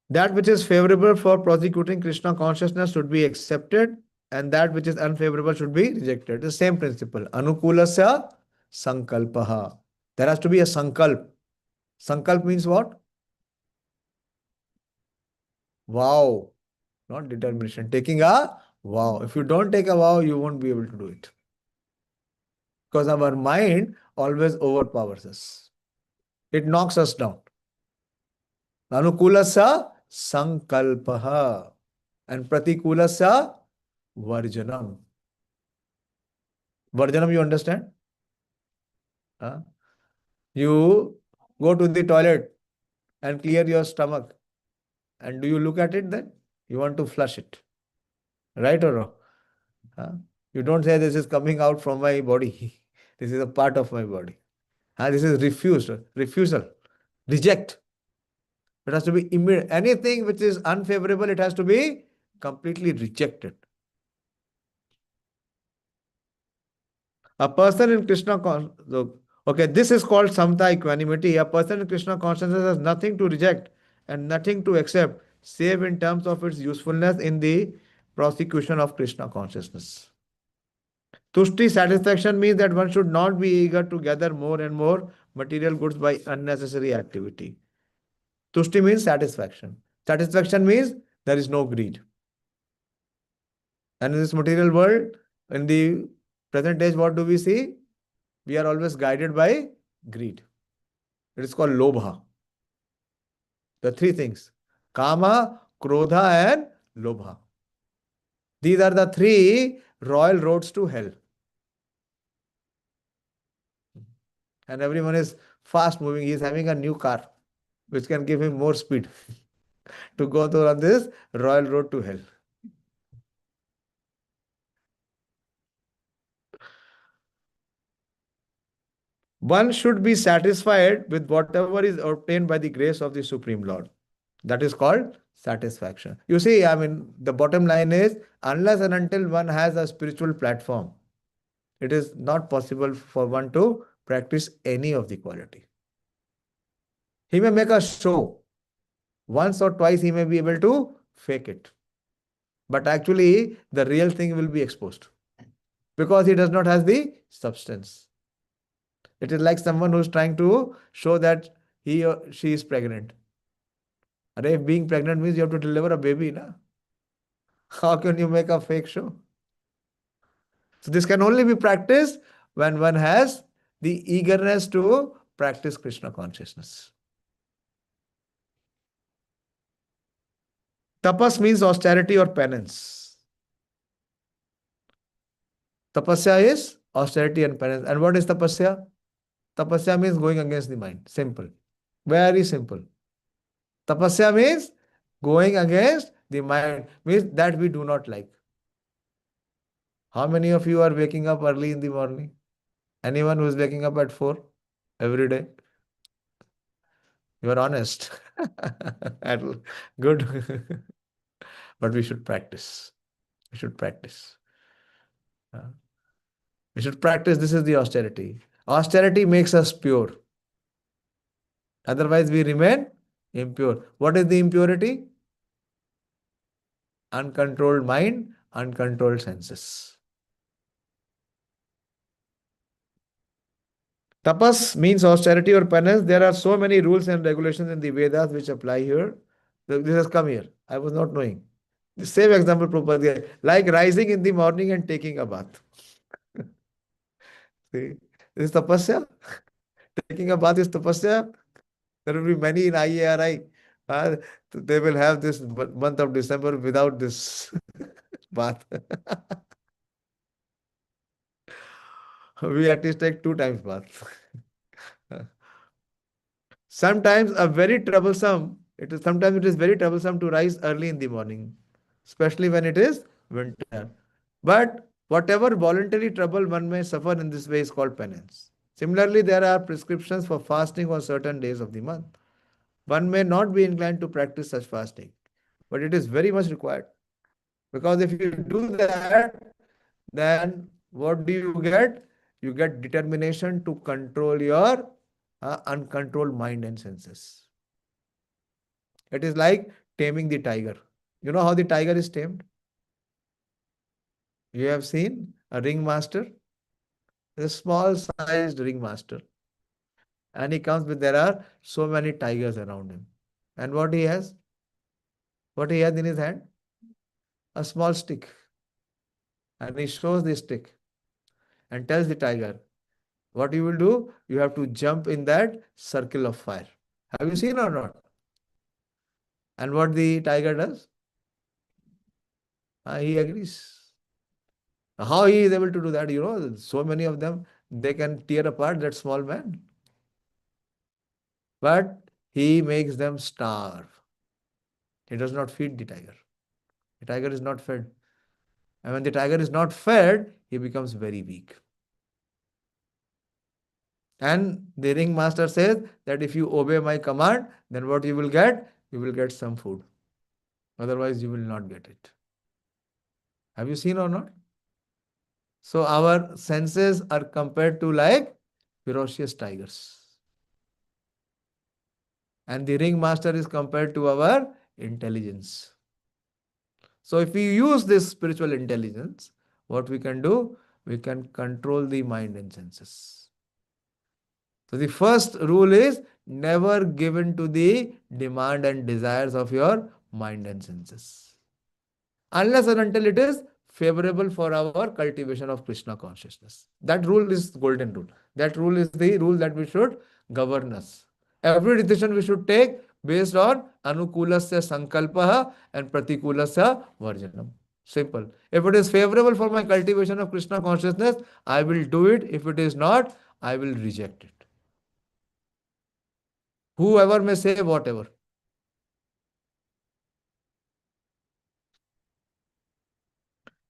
That which is favorable for prosecuting Krishna consciousness should be accepted, and that which is unfavorable should be rejected. The same principle. Anukulasya sankalpaha. There has to be a sankalp. Sankalp means what? Vow, not determination. Taking a vow. If you don't take a vow, you won't be able to do it. Because our mind always overpowers us. It knocks us down. Anukulasya sankalpaha and pratikulasya varjanam. Varjanam, you understand? Huh? You go to the toilet and clear your stomach. And do you look at it then? You want to flush it. Right or wrong? Huh? You don't say this is coming out from my body. This is a part of my body. This is refusal, reject. It has to be immediate. Anything which is unfavorable, it has to be completely rejected. A person in Krishna okay, this is called samta equanimity. A person in Krishna consciousness has nothing to reject and nothing to accept, save in terms of its usefulness in the prosecution of Krishna consciousness. Tushti, satisfaction, means that one should not be eager to gather more and more material goods by unnecessary activity. Tushti means satisfaction. Satisfaction means there is no greed. And in this material world, in the present age, what do we see? We are always guided by greed. It is called lobha. The three things: kama, krodha, and lobha. These are the three royal roads to hell. And everyone is fast moving. He is having a new car, which can give him more speed to go through on this royal road to hell. One should be satisfied with whatever is obtained by the grace of the Supreme Lord. That is called satisfaction. You see, the bottom line is, unless and until one has a spiritual platform, it is not possible for one to practice any of the quality. He may make a show. Once or twice he may be able to fake it. But actually, the real thing will be exposed. Because he does not have the substance. It is like someone who is trying to show that he or she is pregnant. If being pregnant means you have to deliver a baby, na? How can you make a fake show? So this can only be practiced when one has the eagerness to practice Krishna consciousness. Tapas means austerity or penance. Tapasya is austerity and penance. And what is tapasya? Tapasya means going against the mind. Simple. Very simple. Tapasya means going against the mind, means that we do not like. How many of you are waking up early in the morning? Anyone who is waking up at 4 every day? You are honest. Good. But we should practice. We should practice. We should practice. This is the austerity. Austerity makes us pure. Otherwise, we remain impure. What is the impurity? Uncontrolled mind, uncontrolled senses. Tapas means austerity or penance. There are so many rules and regulations in the Vedas which apply here. This has come here. I was not knowing. The same example Prabhupada gave, like rising in the morning and taking a bath. See, this is tapasya. Taking a bath is tapasya. There will be many in IARI. They will have this month of December without this bath. We at least take 2 times bath. Sometimes sometimes it is very troublesome to rise early in the morning, especially when it is winter. But whatever voluntary trouble one may suffer in this way is called penance. Similarly, there are prescriptions for fasting on certain days of the month. One may not be inclined to practice such fasting, but it is very much required. Because if you do that, then what do you get? You get determination to control your uncontrolled mind and senses. It is like taming the tiger. You know how the tiger is tamed? You have seen a ringmaster, a small sized ringmaster, and he comes with there are so many tigers around him. And what he has? What he has in his hand? A small stick. And he shows the stick and tells the tiger, what you will do? You have to jump in that circle of fire. Have you seen or not? And what the tiger does? He agrees. How he is able to do that? You know, so many of them, they can tear apart that small man. But he makes them starve. He does not feed the tiger. The tiger is not fed. And when the tiger is not fed, he becomes very weak. And the ringmaster says that if you obey my command, then what you will get? You will get some food. Otherwise, you will not get it. Have you seen or not? So our senses are compared to like ferocious tigers. And the ringmaster is compared to our intelligence. So if we use this spiritual intelligence, what we can do? We can control the mind and senses. So the first rule is never give in to the demand and desires of your mind and senses. Unless and until it is favorable for our cultivation of Krishna consciousness. That rule is golden rule. That rule is the rule that we should govern us. Every decision we should take based on anukulasya sankalpaha and pratikulasya varjanam. Simple. If it is favorable for my cultivation of Krishna consciousness, I will do it. If it is not, I will reject it. Whoever may say whatever.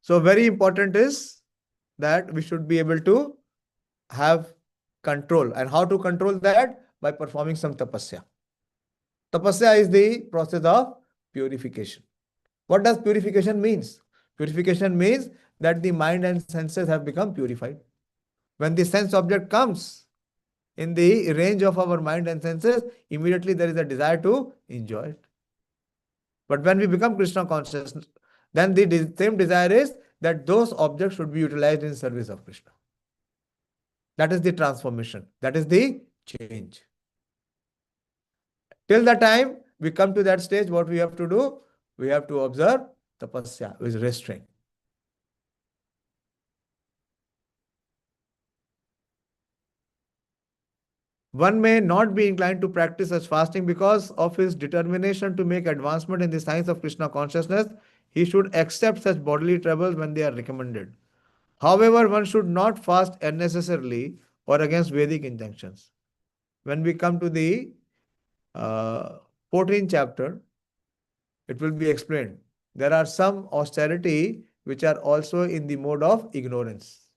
So very important is that we should be able to have control. And how to control that? By performing some tapasya. Tapasya is the process of purification. What does purification means? Purification means that the mind and senses have become purified. When the sense object comes in the range of our mind and senses, immediately there is a desire to enjoy it. But when we become Krishna conscious, then the same desire is that those objects should be utilized in service of Krishna. That is the transformation. That is the change. Till the time we come to that stage, what we have to do? We have to observe tapasya, which is restraint. One may not be inclined to practice such fasting because of his determination to make advancement in the science of Krishna consciousness. He should accept such bodily troubles when they are recommended. However, one should not fast unnecessarily or against Vedic injunctions. When we come to the 14th chapter, it will be explained. There are some austerity which are also in the mode of ignorance.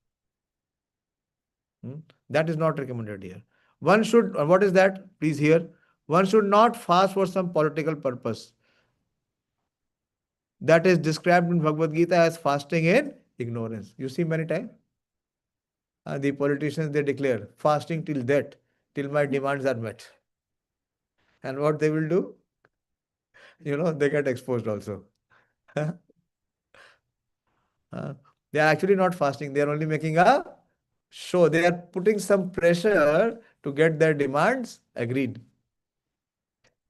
That is not recommended here. One should, what is that? Please hear. One should not fast for some political purpose. That is described in Bhagavad Gita as fasting in ignorance. You see many times. The politicians, they declare fasting till that, till my demands are met. And what they will do? You know, they get exposed also. They are actually not fasting. They are only making a show. They are putting some pressure to get their demands agreed.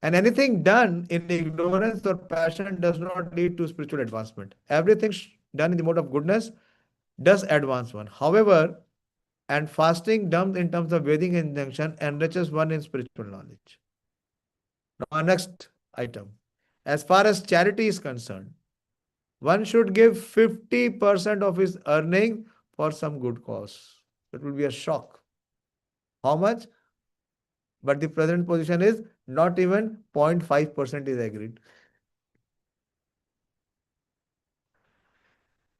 And anything done in ignorance or passion does not lead to spiritual advancement. Everything done in the mode of goodness does advance one. However, and fasting done in terms of Vedic injunction enriches one in spiritual knowledge. Now, our next item. As far as charity is concerned, one should give 50% of his earning for some good cause. It will be a shock. How much? But the present position is not even 0.5% is agreed.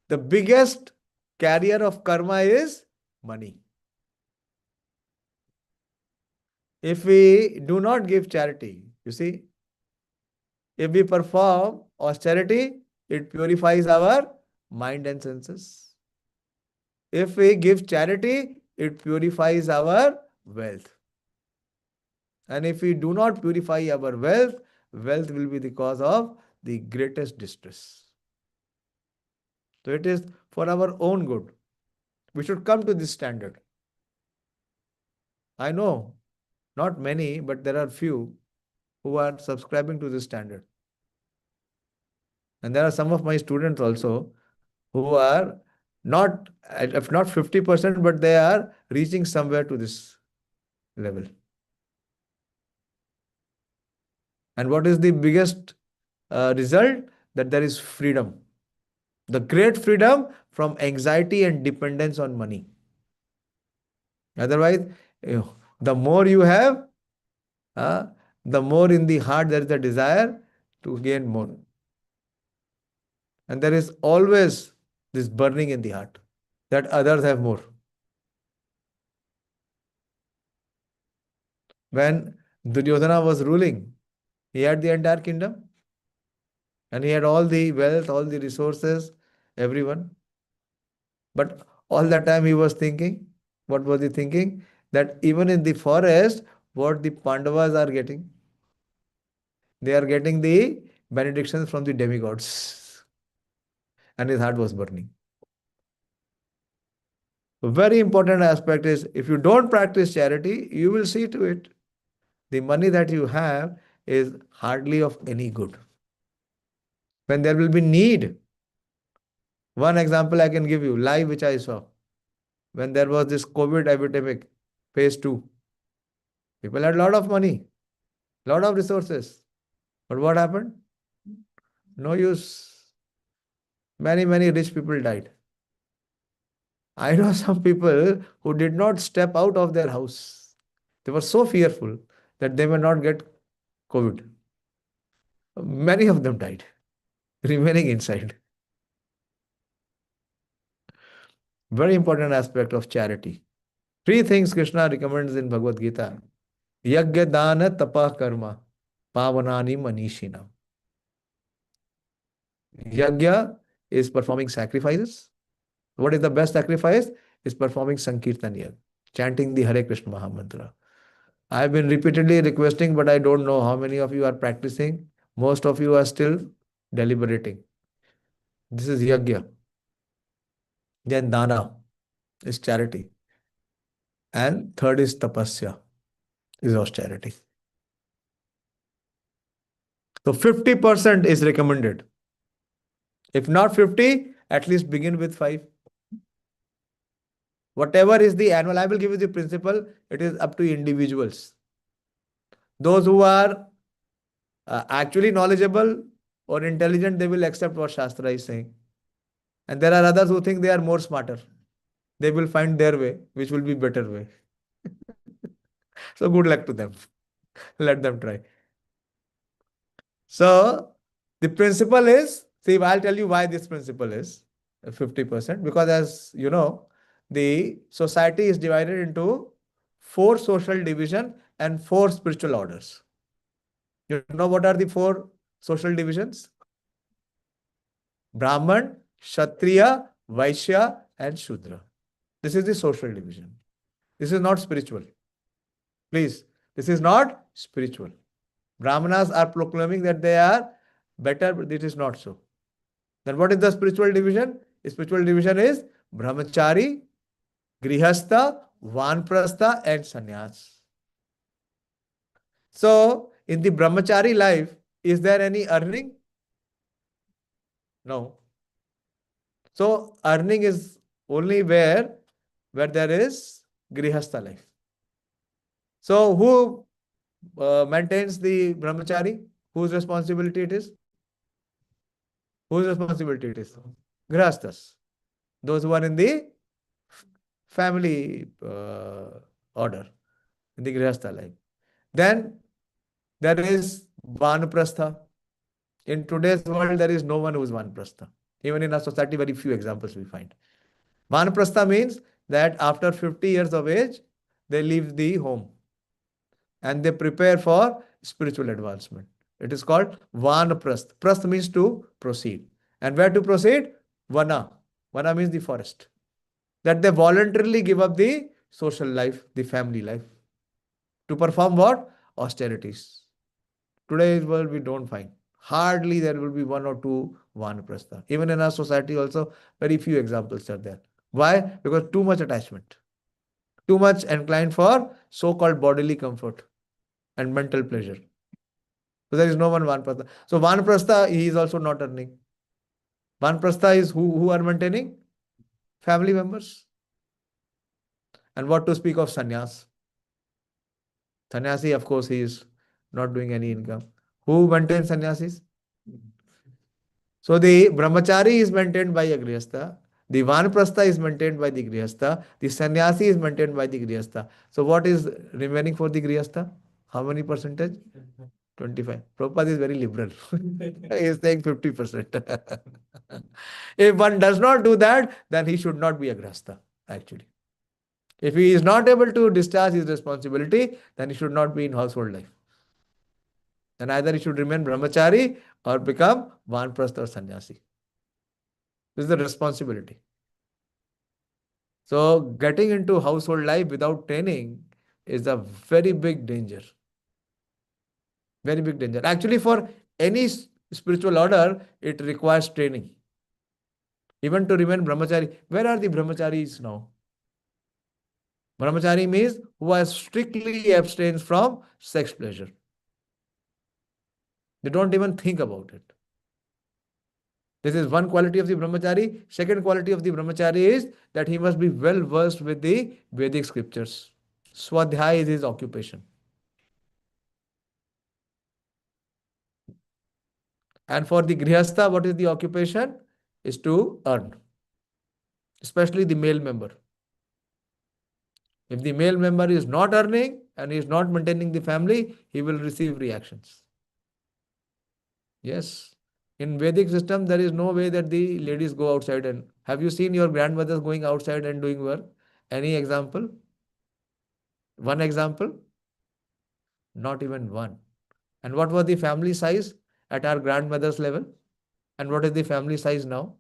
The biggest carrier of karma is money. If we do not give charity, you see, if we perform austerity, it purifies our mind and senses. If we give charity, it purifies our wealth. And if we do not purify our wealth, wealth will be the cause of the greatest distress. So it is for our own good. We should come to this standard. I know not many, but there are few who are subscribing to this standard. And there are some of my students also who are not, if not 50%, but they are reaching somewhere to this level. And what is the biggest result? That there is freedom. The great freedom from anxiety and dependence on money. Otherwise, the more you have, the more in the heart there is a desire to gain more. And there is always this burning in the heart that others have more. When Duryodhana was ruling, he had the entire kingdom and he had all the wealth, all the resources, everyone. But all that time he was thinking, what was he thinking? That even in the forest, what the Pandavas are getting, they are getting the benedictions from the demigods. And his heart was burning. A very important aspect is if you don't practice charity, you will see to it. The money that you have is hardly of any good. When there will be need, one example I can give you, live which I saw. When there was this COVID epidemic, phase 2, people had a lot of money, lot of resources. But what happened? No use. Many rich people died. I know some people who did not step out of their house. They were so fearful that they may not get COVID. Many of them died, remaining inside. Very important aspect of charity. 3 things Krishna recommends in Bhagavad Gita. Yagya dana tapa karma pavanani manishina. Yagya is performing sacrifices. What is the best sacrifice? Is performing Sankirtan Yagya, chanting the Hare Krishna Mahamantra. I have been repeatedly requesting, but I don't know how many of you are practicing. Most of you are still deliberating. This is Yagya. Then Dana is charity. And third is Tapasya, is austerity. So 50% is recommended. If not 50, at least begin with 5. Whatever is the annual, I will give you the principle, it is up to individuals. Those who are actually knowledgeable or intelligent, they will accept what Shastra is saying. And there are others who think they are more smarter. They will find their way, which will be better way. So good luck to them. Let them try. So the principle is, see, I'll tell you why this principle is 50%. Because as you know, the society is divided into 4 social division and 4 spiritual orders. You know what are the 4 social divisions? Brahman, Kshatriya, Vaishya, and Shudra. This is the social division. This is not spiritual. Please, this is not spiritual. Brahmanas are proclaiming that they are better, but it is not so. Then what is the spiritual division? The spiritual division is Brahmachari, Grihastha, Vanprastha, and Sannyas. So, in the brahmachari life, is there any earning? No. So earning is only where there is grihastha life. So who maintains the brahmachari? Whose responsibility it is? Whose responsibility it is? Grihasthas. Those who are in the family order, in the grihastha life. Then there is Vanaprastha. In today's world, there is no one who is Vanaprastha. Even in our society, very few examples we find. Vanaprastha means that after 50 years of age, they leave the home and they prepare for spiritual advancement. It is called Vanaprastha. Prastha means to proceed. And where to proceed? Vana. Vana means the forest. That they voluntarily give up the social life, the family life. To perform what? Austerities. Today's world we don't find. Hardly there will be one or two Vanaprastha. Even in our society also, very few examples are there. Why? Because too much attachment. Too much inclined for so-called bodily comfort and mental pleasure. So there is no one Vanaprastha. So Vanaprastha, he is also not earning. Vanaprastha is who are maintaining? Family members. And what to speak of sannyas? Sannyasi, of course, he is not doing any income. Who maintains sannyasis? So the brahmachari is maintained by a grihastha. The vanaprastha is maintained by the grihastha. The sannyasi is maintained by the grihastha. So what is remaining for the grihastha? How many percentage? 25. Prabhupada is very liberal. He is saying 50%. If one does not do that, then he should not be a grihastha, actually. If he is not able to discharge his responsibility, then he should not be in household life. Then either he should remain brahmachari or become vanaprastha or sannyasi. This is the responsibility. So getting into household life without training is a very big danger. Very big danger. Actually, for any spiritual order, it requires training. Even to remain brahmachari. Where are the brahmacharis now? Brahmachari means who are strictly abstained from sex pleasure. They don't even think about it. This is one quality of the brahmachari. Second quality of the brahmachari is that he must be well versed with the Vedic scriptures. Swadhyaya is his occupation. And for the grihastha, what is the occupation? Is to earn. Especially the male member. If the male member is not earning and is not maintaining the family, he will receive reactions. Yes. In Vedic system, there is no way that the ladies go outside. And have you seen your grandmothers going outside and doing work? Any example? One example? Not even one. And what was the family size at our grandmother's level? And what is the family size now?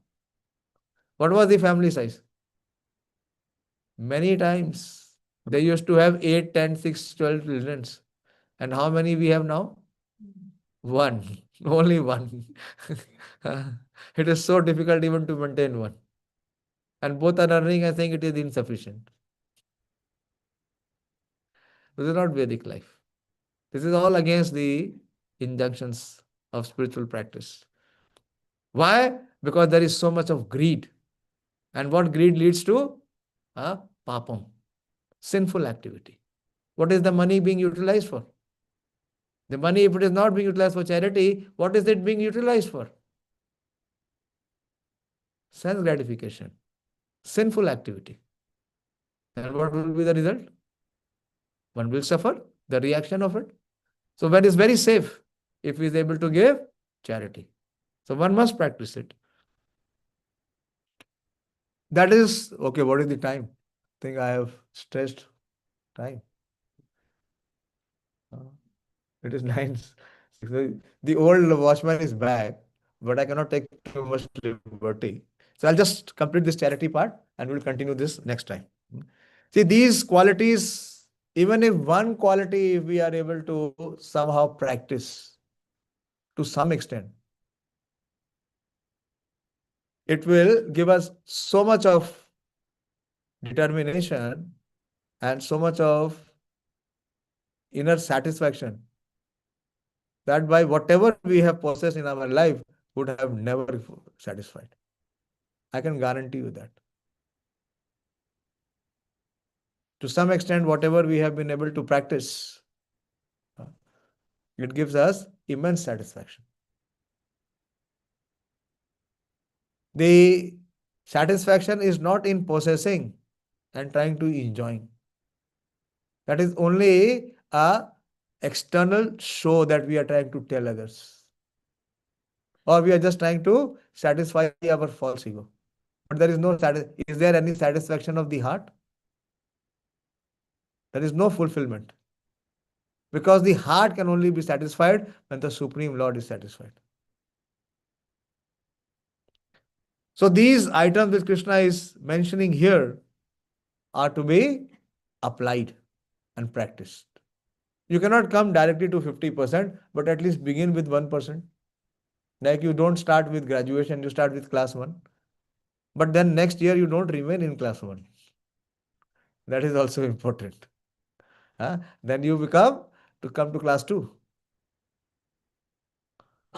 What was the family size? Many times. They used to have 8, 10, 6, 12 children. And how many we have now? One. Only one. It is so difficult even to maintain one. And both are earning and saying it is insufficient. This is not Vedic life. This is all against the injunctions of spiritual practice. Why? Because there is so much of greed. And what greed leads to? Papam. Sinful activity. What is the money being utilized for? The money, if it is not being utilized for charity, what is it being utilized for? Sense gratification. Sinful activity. And what will be the result? One will suffer the reaction of it. So one is very safe if he is able to give charity. So one must practice it. That is, okay, what is the time? I think I have stressed time. It is 9. The old watchman is back, but I cannot take too much liberty. So I'll just complete this charity part and we'll continue this next time. See, these qualities, even if one quality if we are able to somehow practice to some extent, it will give us so much of determination and so much of inner satisfaction that by whatever we have possessed in our life would have never satisfied. I can guarantee you that. To some extent, whatever we have been able to practice, it gives us immense satisfaction. The satisfaction is not in possessing and trying to enjoy. That is only a external show that we are trying to tell others. Or we are just trying to satisfy our false ego. But there is no is there any satisfaction of the heart? There is no fulfillment. Because the heart can only be satisfied when the Supreme Lord is satisfied. So these items which Krishna is mentioning here are to be applied and practiced. You cannot come directly to 50%, but at least begin with 1%. Like you don't start with graduation, you start with class 1. But then next year you don't remain in class 1. That is also important. Then you come to class 2.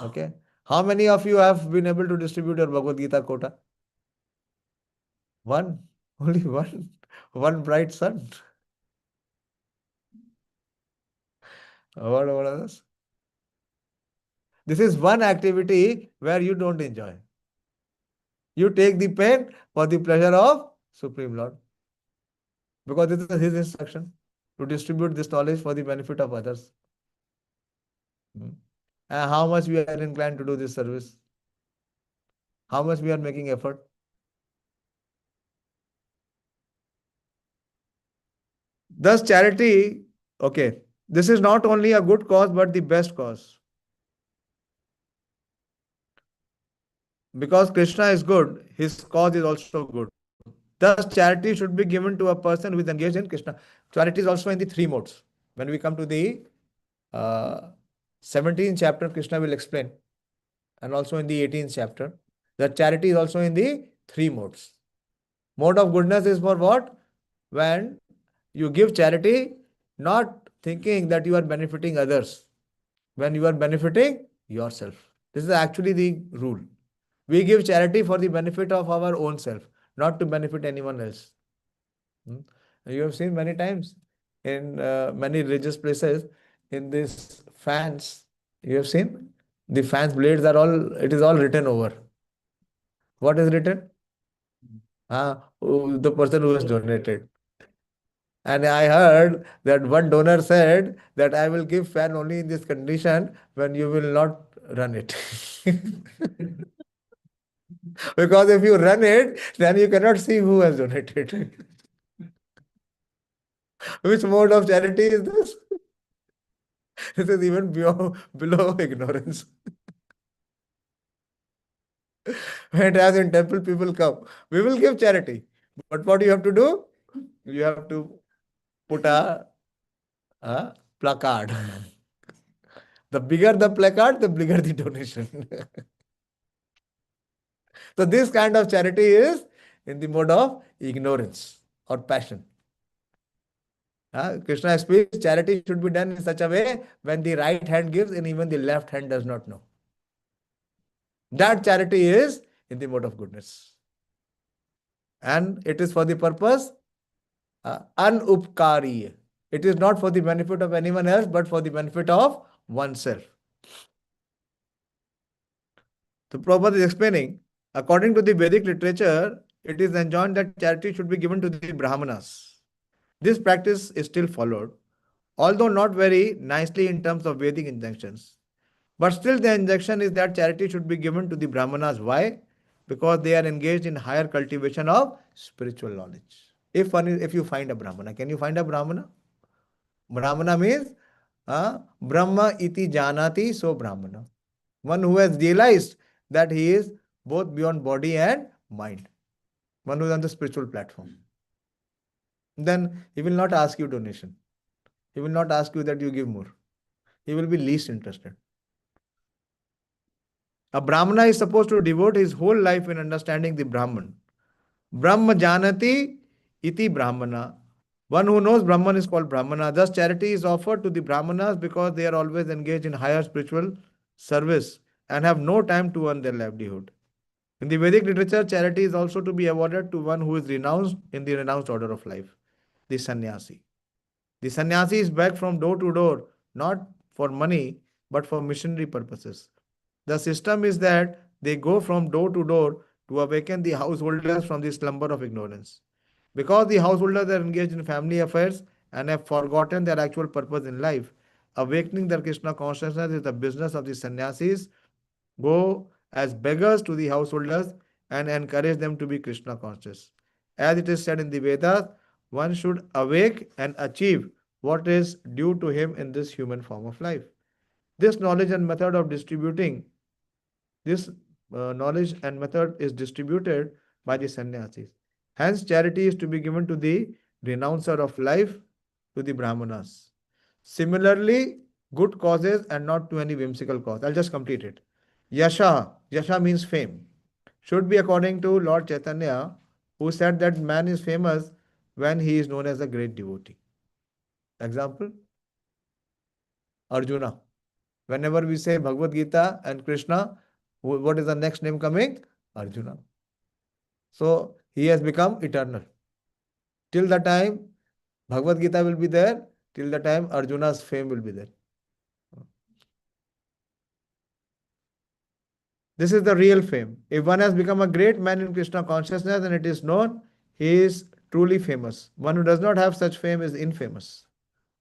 Okay. How many of you have been able to distribute your Bhagavad Gita quota? One. Only one. One bright sun. What others? This is one activity where you don't enjoy. You take the pain for the pleasure of Supreme Lord. Because this is his instruction to distribute this knowledge for the benefit of others. And how much we are inclined to do this service? How much we are making effort? Thus, charity, okay, this is not only a good cause, but the best cause. Because Krishna is good, his cause is also good. Thus, charity should be given to a person who is engaged in Krishna. Charity is also in the 3 modes. When we come to the 17th chapter, Krishna will explain. And also in the 18th chapter, that charity is also in the 3 modes. Mode of goodness is for what? When you give charity, not thinking that you are benefiting others. When you are benefiting yourself. This is actually the rule. We give charity for the benefit of our own self, not to benefit anyone else. You have seen many times in many religious places, in these fans, you have seen the fans blades are all, it is all written over. What is written? The person who has donated. And I heard that one donor said that I will give fan only in this condition when you will not run it. Because if you run it, then you cannot see who has donated. Which mode of charity is this? This is even below ignorance. When as in temple people come, we will give charity. But what you have to do? You have to put a placard. The bigger the placard, the bigger the donation. So this kind of charity is in the mode of ignorance or passion. Krishna speaks, charity should be done in such a way when the right hand gives and even the left hand does not know. That charity is in the mode of goodness. And it is for the purpose anupkari. It is not for the benefit of anyone else, but for the benefit of oneself. The Prabhupada is explaining, according to the Vedic literature, it is enjoined that charity should be given to the Brahmanas. This practice is still followed, although not very nicely in terms of Vedic injunctions. But still the injunction is that charity should be given to the Brahmanas. Why? Because they are engaged in higher cultivation of spiritual knowledge. If you find a Brahmana, can you find a Brahmana? Brahmana means Brahma iti janati so Brahmana. One who has realized that he is both beyond body and mind. One who is on the spiritual platform. Then he will not ask you donation. He will not ask you that you give more. He will be least interested. A Brahmana is supposed to devote his whole life in understanding the Brahman. Brahma janati iti Brahmana. One who knows Brahman is called Brahmana. Thus, charity is offered to the Brahmanas because they are always engaged in higher spiritual service and have no time to earn their livelihood. In the Vedic literature, charity is also to be awarded to one who is renounced in the renounced order of life, the sannyasi. The sannyasi is begged from door to door, not for money, but for missionary purposes. The system is that they go from door to door to awaken the householders from the slumber of ignorance. Because the householders are engaged in family affairs and have forgotten their actual purpose in life, awakening their Krishna consciousness is the business of the sannyasis. Go as beggars to the householders and encourage them to be Krishna conscious. As it is said in the Vedas, one should awake and achieve what is due to him in this human form of life. This knowledge and method of distributing this knowledge and method is distributed by the sannyasis. Hence, charity is to be given to the renouncer of life, to the Brahmanas. Similarly, good causes and not to any whimsical cause. I'll just complete it. Yasha means fame, should be according to Lord Chaitanya, who said that man is famous when he is known as a great devotee. Example, Arjuna. Whenever we say Bhagavad Gita and Krishna, what is the next name coming? Arjuna. So he has become eternal. Till the time Bhagavad Gita will be there, till the time Arjuna's fame will be there. This is the real fame. If one has become a great man in Krishna consciousness and it is known, he is truly famous. One who does not have such fame is infamous.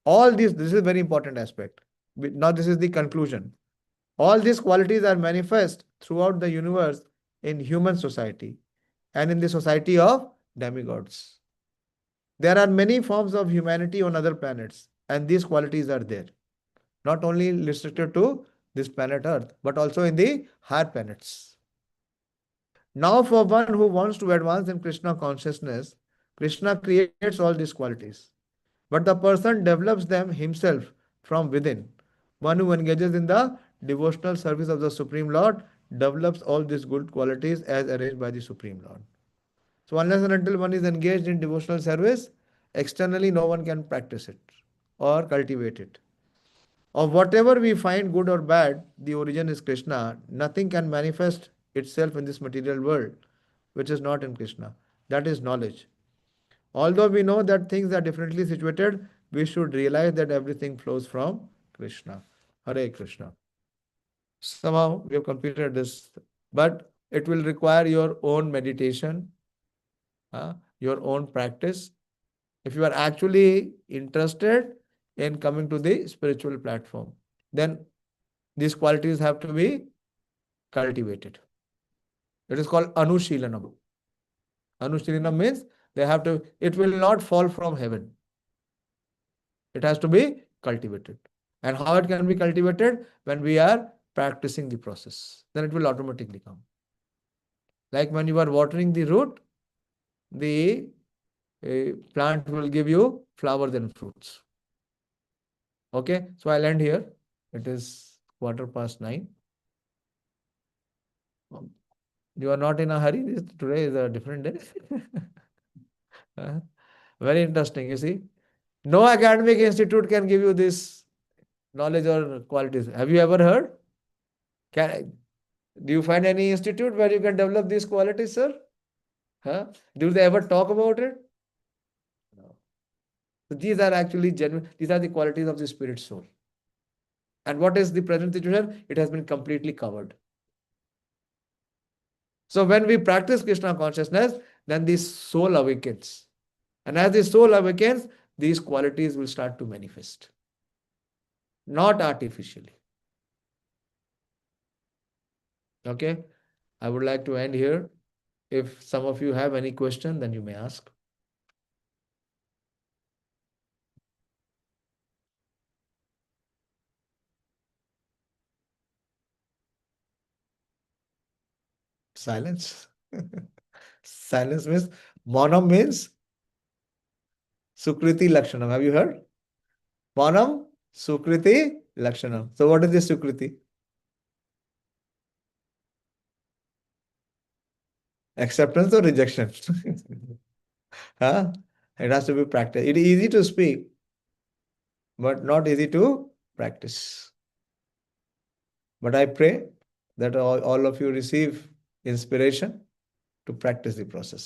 All this is a very important aspect. Now this is the conclusion. All these qualities are manifest throughout the universe in human society and in the society of demigods. There are many forms of humanity on other planets, and these qualities are there. Not only restricted to this planet Earth, but also in the higher planets. Now, for one who wants to advance in Krishna consciousness, Krishna creates all these qualities. But the person develops them himself from within. One who engages in the devotional service of the Supreme Lord develops all these good qualities as arranged by the Supreme Lord. So unless and until one is engaged in devotional service, externally no one can practice it or cultivate it. Of whatever we find good or bad, the origin is Krishna. Nothing can manifest itself in this material world which is not in Krishna. That is knowledge. Although we know that things are differently situated, we should realize that everything flows from Krishna. Hare Krishna. Somehow we have completed this, but it will require your own meditation, your own practice. If you are actually interested in coming to the spiritual platform, then these qualities have to be cultivated. It is called Anushilanam. Anushilanam means it will not fall from heaven. It has to be cultivated. And how it can be cultivated? When we are practicing the process, then it will automatically come. Like when you are watering the root, the plant will give you flowers and fruits. Okay, so I'll end here. It is 9:15. You are not in a hurry. Today is a different day. Very interesting, you see. No academic institute can give you this knowledge or qualities. Have you ever heard? Do you find any institute where you can develop these qualities, sir? Do they ever talk about it? No. So these are actually genuine. These are the qualities of the spirit soul. And what is the present situation? It has been completely covered. So when we practice Krishna consciousness, then the soul awakens. And as the soul awakens, these qualities will start to manifest. Not artificially. Okay? I would like to end here. If some of you have any question, then you may ask. Silence. Silence means, Maunam means Sukriti Lakshanam. Have you heard? Maunam, Sukriti Lakshanam. So what is this Sukriti? Acceptance or rejection? Huh? It has to be practiced. It is easy to speak, but not easy to practice. But I pray that all of you receive inspiration to practice the process.